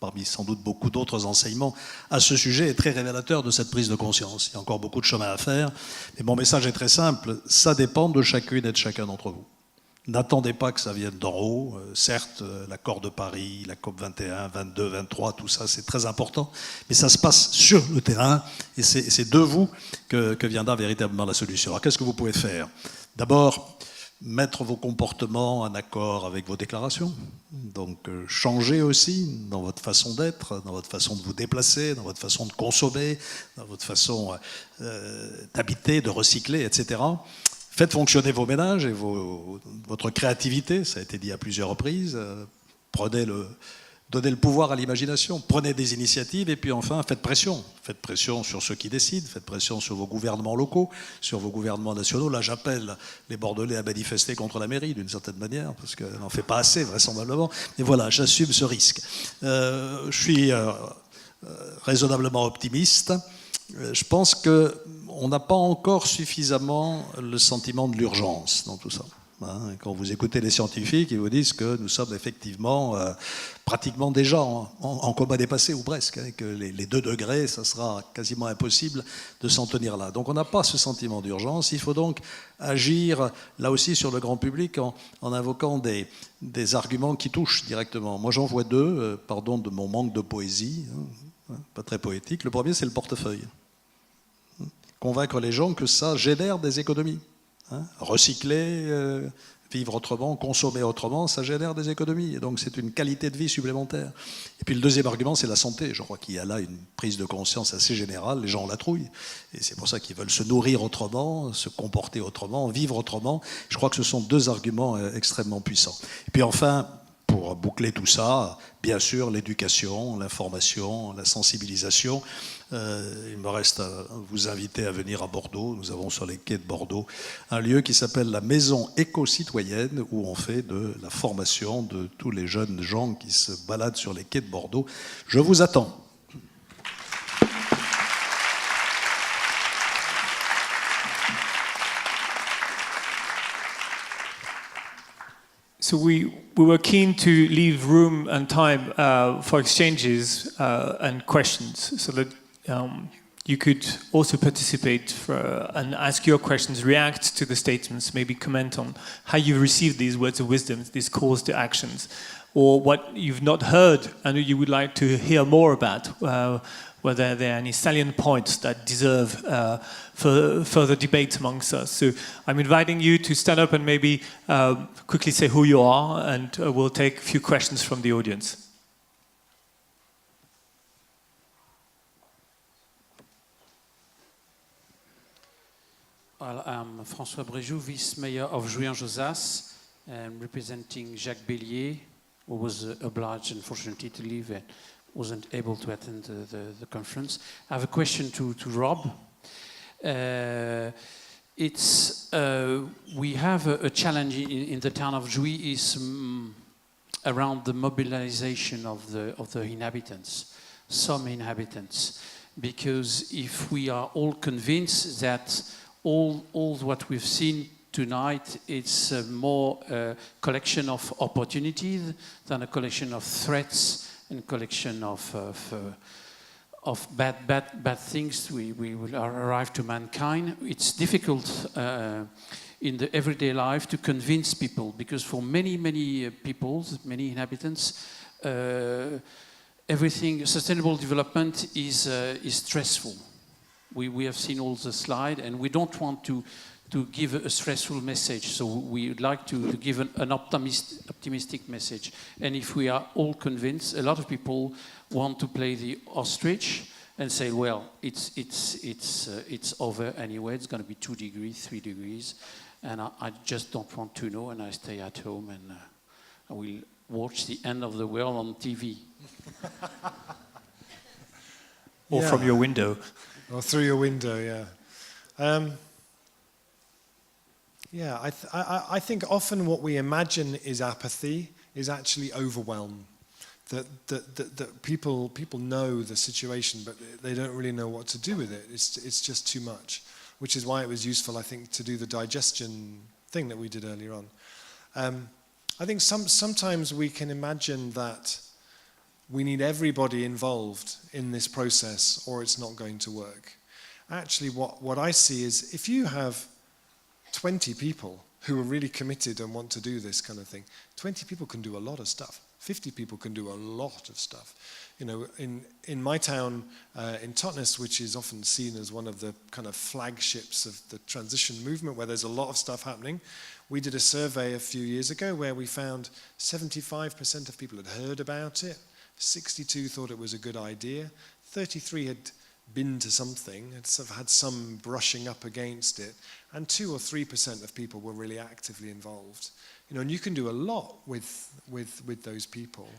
parmi sans doute beaucoup d'autres enseignements, à ce sujet est très révélateur de cette prise de conscience. Il y a encore beaucoup de chemin à faire. Mais mon message est très simple, ça dépend de chacune et de chacun d'entre vous. N'attendez pas que ça vienne d'en haut. Certes, l'accord de Paris, la COP 21, 22, 23, tout ça, c'est très important. Mais ça se passe sur le terrain et c'est de vous que viendra véritablement la solution. Alors, qu'est-ce que vous pouvez faire? D'abord, mettre vos comportements en accord avec vos déclarations. Donc changer aussi dans votre façon d'être, dans votre façon de vous déplacer, dans votre façon de consommer, dans votre façon d'habiter, de recycler, etc. Faites fonctionner vos ménages et votre créativité, ça a été dit à plusieurs reprises. Donnez le pouvoir à l'imagination, prenez des initiatives et puis enfin faites pression. Faites pression sur ceux qui décident, faites pression sur vos gouvernements locaux, sur vos gouvernements nationaux. Là j'appelle les Bordelais à manifester contre la mairie d'une certaine manière, parce qu'elle n'en fait pas assez vraisemblablement. Et voilà, j'assume ce risque. Je suis raisonnablement optimiste. Je pense qu'on n'a pas encore suffisamment le sentiment de l'urgence dans tout ça. Quand vous écoutez les scientifiques, ils vous disent que nous sommes effectivement pratiquement déjà en coma dépassé ou presque, que les 2 degrés, ça sera quasiment impossible de s'en tenir là. Donc on n'a pas ce sentiment d'urgence. Il faut donc agir là aussi sur le grand public en invoquant des arguments qui touchent directement. Moi j'en vois 2, pardon de mon manque de poésie, pas très poétique. Le premier, c'est le portefeuille. Convaincre les gens que ça génère des économies. Recycler, vivre autrement, consommer autrement, ça génère des économies. Et donc c'est une qualité de vie supplémentaire. Et puis le deuxième argument, c'est la santé. Je crois qu'il y a là une prise de conscience assez générale. Les gens ont la trouille. Et c'est pour ça qu'ils veulent se nourrir autrement, se comporter autrement, vivre autrement. Je crois que ce sont 2 arguments extrêmement puissants. Et puis enfin, pour boucler tout ça, bien sûr, l'éducation, l'information, la sensibilisation. Il me reste à vous inviter à venir à Bordeaux. Nous avons sur les quais de Bordeaux un lieu qui s'appelle la Maison éco-citoyenne, où on fait de la formation de tous les jeunes gens qui se baladent sur les quais de Bordeaux. Je vous attends. So we were keen to leave room and time for exchanges and questions, so that you could also participate and ask your questions, react to the statements, maybe comment on how you received these words of wisdom, these calls to actions, or what you've not heard and you would like to hear more about, whether there are any salient points that deserve further debate amongst us. So I'm inviting you to stand up and maybe quickly say who you are, and we'll take a few questions from the audience. Well, I'm François Bréjou, Vice-Mayor of Julien Dossier, representing Jacques Bélier, who was obliged, unfortunately, to leave and wasn't able to attend the conference. I have a question to Rob. We have a challenge in the town of Jouy is around the mobilization of the inhabitants, some inhabitants, because if we are all convinced that all what we've seen tonight, it's more a collection of opportunities than a collection of threats and collection of bad things we will arrive to mankind. It's difficult in the everyday life to convince people, because for many people, many inhabitants, everything sustainable development is stressful. We have seen all the slide, and we don't want to give a stressful message. So we would like to give an optimistic message. And if we are all convinced, a lot of people want to play the ostrich and say, well, it's over anyway. It's going to be 2 degrees, 3 degrees, and I just don't want to know. And I stay at home and I will watch the end of the world on TV. Or from your window. Or through your window, yeah. I think often what we imagine is apathy is actually overwhelm. That people know the situation, but they don't really know what to do with it. It's just too much, which is why it was useful, I think, to do the digestion thing that we did earlier on. I think sometimes we can imagine that we need everybody involved in this process or it's not going to work. Actually, what I see is if you have 20 people who are really committed and want to do this kind of thing, 20 people can do a lot of stuff. 50 people can do a lot of stuff. You know, in my town, in Totnes, which is often seen as one of the kind of flagships of the transition movement, where there's a lot of stuff happening, We did a survey a few years ago where we found 75% of people had heard about it, 62 thought it was a good idea, 33 had been to something, had sort of had some brushing up against it, and 2 or 3% of people were really actively involved. You know, and you can do a lot with those people.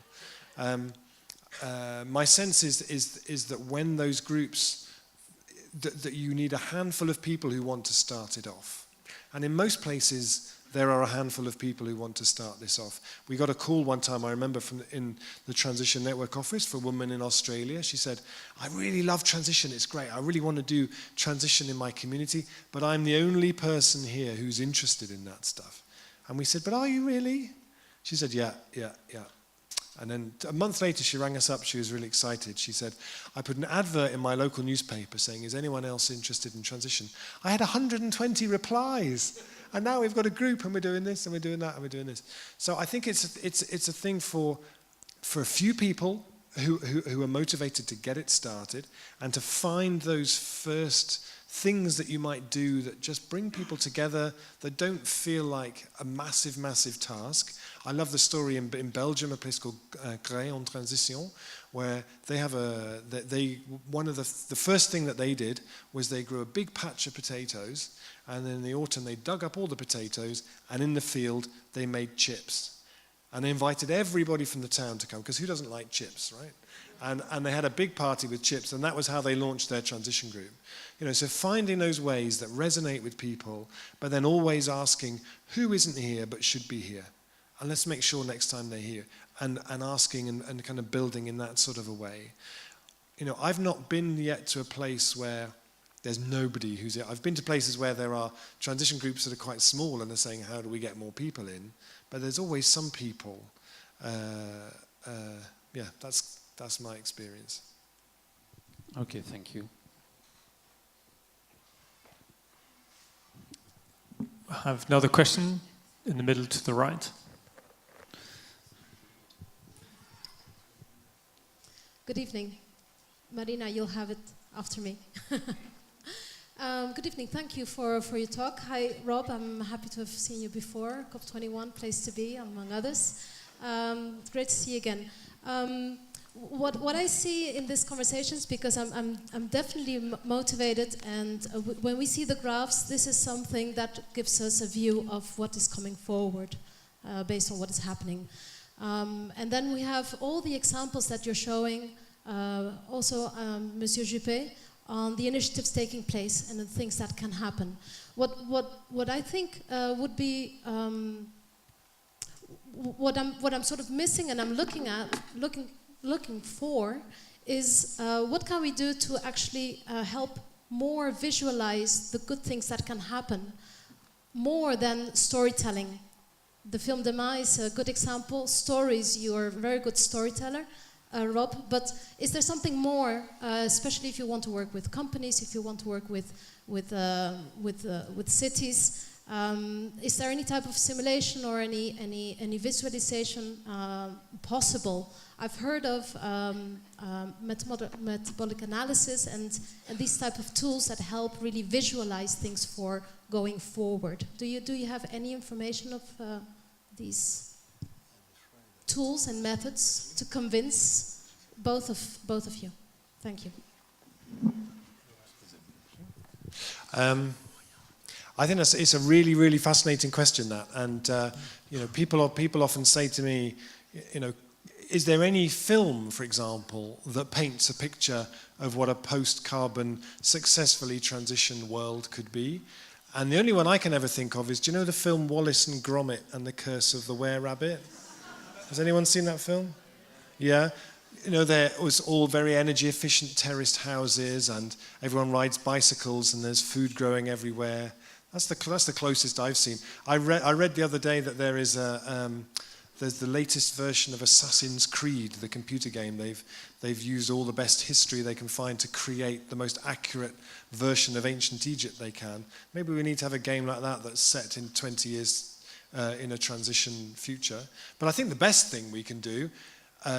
My sense is that when those groups, that you need a handful of people who want to start it off. And in most places, there are a handful of people who want to start this off. We got a call one time, I remember, in the Transition Network office for a woman in Australia. She said, I really love transition, it's great. I really want to do transition in my community, but I'm the only person here who's interested in that stuff. And we said, but are you really? She said, yeah. And then a month later, she rang us up. She was really excited. She said, I put an advert in my local newspaper saying, is anyone else interested in transition? I had 120 replies. And now we've got a group and we're doing this and we're doing that and we're doing this. So I think it's a thing for a few people who are motivated to get it started and to find those first things that you might do that just bring people together, that don't feel like a massive, massive task. I love the story in Belgium, a place called Clarion Transition, where they have one of the first thing that they did was they grew a big patch of potatoes, and then in the autumn they dug up all the potatoes, and in the field they made chips. And they invited everybody from the town to come, because who doesn't like chips, right? And they had a big party with chips, and that was how they launched their transition group. You know, so finding those ways that resonate with people, but then always asking who isn't here but should be here. And let's make sure next time they're here. And asking and kind of building in that sort of a way. You know, I've not been yet to a place where there's nobody who's here. I've been to places where there are transition groups that are quite small and they're saying, how do we get more people in? But there's always some people. Yeah, that's my experience. Okay, thank you. I have another question in the middle to the right. Good evening. Marina, you'll have it after me. Good evening. Thank you for your talk. Hi, Rob. I'm happy to have seen you before. COP21, place to be, among others. Great to see you again. What I see in these conversations, because I'm definitely motivated, and when we see the graphs, this is something that gives us a view of what is coming forward based on what is happening. And then we have all the examples that you're showing, also Monsieur Juppé, on the initiatives taking place and the things that can happen. What I think would be what I'm sort of missing, and I'm looking for, is what can we do to actually help more visualize the good things that can happen, more than storytelling. The film Demain is a good example. Stories, you're a very good storyteller, Rob, but is there something more, especially if you want to work with companies, if you want to work with cities, is there any type of simulation or any visualization possible? I've heard of metabolic analysis and these type of tools that help really visualize things for going forward. Do you have any information of these tools and methods to convince both of you? Thank you. I think it's a really, really fascinating question, that. And you know, people often say to me, you know, is there any film, for example, that paints a picture of what a post-carbon, successfully transitioned world could be? And the only one I can ever think of is, do you know the film Wallace and Gromit and the Curse of the Were-Rabbit? Has anyone seen that film? Yeah? You know, there was all very energy efficient terraced houses, and everyone rides bicycles, and there's food growing everywhere. That's the closest I've seen. I read the other day that there's the latest version of Assassin's Creed, the computer game. They've used all the best history they can find to create the most accurate version of ancient Egypt they can. Maybe we need to have a game like that that's set in 20 years in a transition future. But I think the best thing we can do,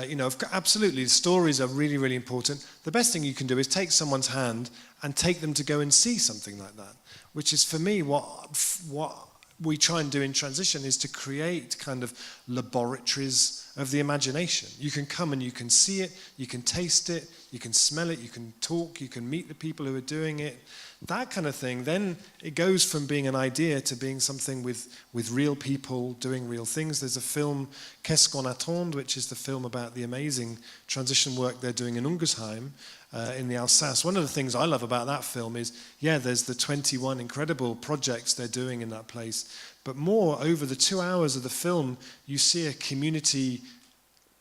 you know, absolutely, stories are really, really important. The best thing you can do is take someone's hand and take them to go and see something like that, which is, for me, what we try and do in transition is to create kind of laboratories of the imagination. You can come and you can see it, you can taste it, you can smell it, you can talk, you can meet the people who are doing it, that kind of thing. Then it goes from being an idea to being something with real people doing real things. There's a film, Qu'est-ce qu'on attend, which is the film about the amazing transition work they're doing in Ungersheim, in the Alsace. One of the things I love about that film is, there's the 21 incredible projects they're doing in that place, but more, over the 2 hours of the film, you see a community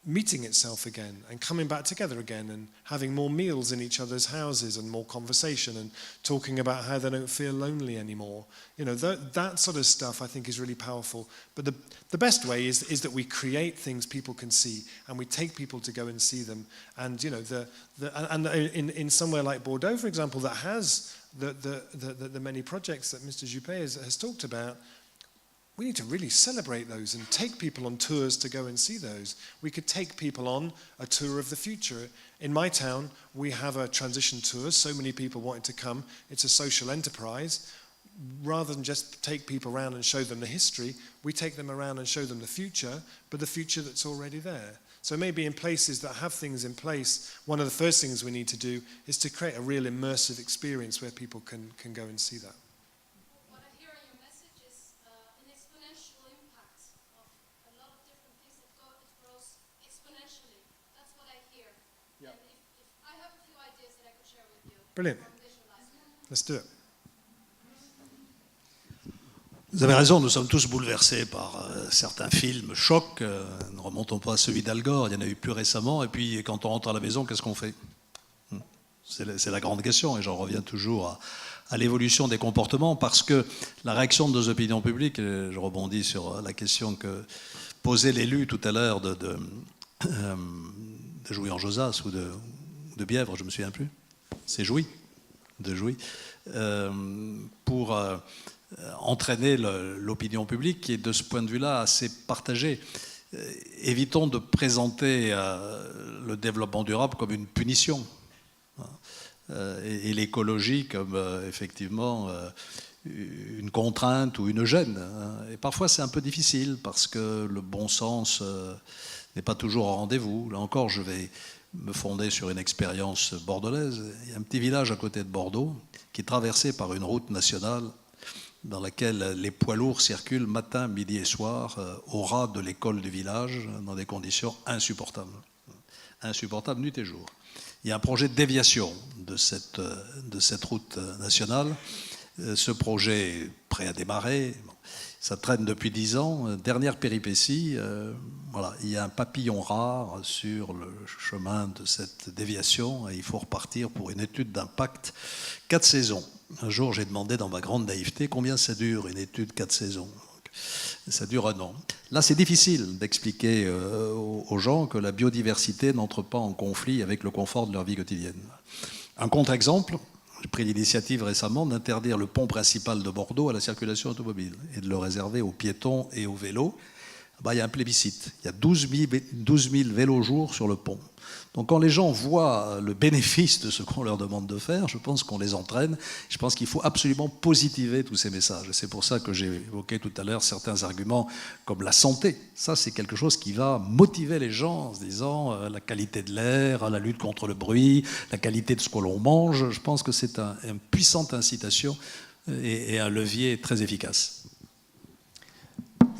meeting itself again and coming back together again and having more meals in each other's houses and more conversation and talking about how they don't feel lonely anymore. You know, that sort of stuff I think is really powerful. But the best way is that we create things people can see and we take people to go and see them. And you know, in somewhere like Bordeaux, for example, that has the many projects that Mr. Juppé has talked about, we need to really celebrate those and take people on tours to go and see those. We could take people on a tour of the future. In my town, we have a transition tour. So many people wanted to come. It's a social enterprise. Rather than just take people around and show them the history, we take them around and show them the future, but the future that's already there. So maybe in places that have things in place, one of the first things we need to do is to create a real immersive experience where people can go and see that. Brilliant. Let's do it. Vous avez raison, nous sommes tous bouleversés par certains films chocs. Ne remontons pas à celui d'Al Gore, il y en a eu plus récemment. Et puis, quand on rentre à la maison, qu'est-ce qu'on fait? C'est la grande question, et j'en reviens toujours à l'évolution des comportements, parce que la réaction de nos opinions publiques, et je rebondis sur la question que posait l'élu tout à l'heure de Jouy en Josas ou de Bièvre, je ne me souviens plus. C'est Jouy, pour entraîner l'opinion publique qui est de ce point de vue-là assez partagée. Évitons de présenter le développement durable comme une punition et l'écologie comme effectivement une contrainte ou une gêne. Et parfois c'est un peu difficile parce que le bon sens n'est pas toujours au rendez-vous. Là encore, je vais me fonder sur une expérience bordelaise. Il y a un petit village à côté de Bordeaux qui est traversé par une route nationale dans laquelle les poids lourds circulent matin, midi et soir au ras de l'école du village dans des conditions insupportables. Insupportables nuit et jour. Il y a un projet de déviation de cette route nationale. Ce projet est prêt à démarrer. Ça traîne depuis 10 ans. Dernière péripétie, voilà, il y a un papillon rare sur le chemin de cette déviation et il faut repartir pour une étude d'impact 4 saisons. Un jour, j'ai demandé dans ma grande naïveté combien ça dure une étude 4 saisons. Ça dure 1 an. Là, c'est difficile d'expliquer aux gens que la biodiversité n'entre pas en conflit avec le confort de leur vie quotidienne. Un contre-exemple. J'ai pris l'initiative récemment d'interdire le pont principal de Bordeaux à la circulation automobile et de le réserver aux piétons et aux vélos. Il y a un plébiscite. Il y a 12 000 vélos jours sur le pont. Donc quand les gens voient le bénéfice de ce qu'on leur demande de faire, je pense qu'on les entraîne. Je pense qu'il faut absolument positiver tous ces messages. Et c'est pour ça que j'ai évoqué tout à l'heure certains arguments comme la santé. Ça, c'est quelque chose qui va motiver les gens en se disant la qualité de l'air, la lutte contre le bruit, la qualité de ce que l'on mange. Je pense que c'est une puissante incitation et un levier très efficace.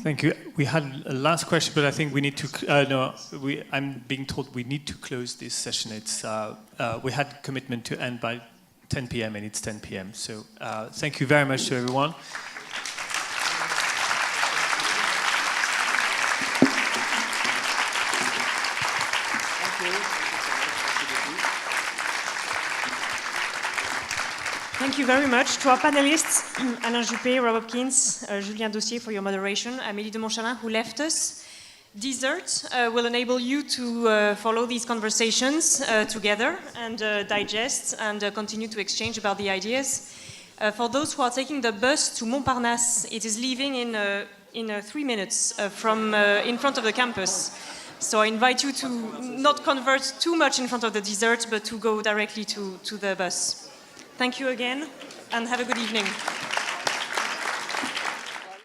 Thank you. We had a last question, but I think we need to. I'm being told we need to close this session. It's we had commitment to end by 10 p.m. and it's 10 p.m. So thank you very much to everyone. Thank you very much to our panelists, Alain Juppé, Rob Hopkins, Julien Dossier for your moderation, Amélie de Montchalin who left us. Dessert will enable you to follow these conversations together and digest and continue to exchange about the ideas. For those who are taking the bus to Montparnasse, it is leaving in 3 minutes from in front of the campus. So I invite you to not convert too much in front of the dessert, but to go directly to the bus. Thank you again, and have a good evening.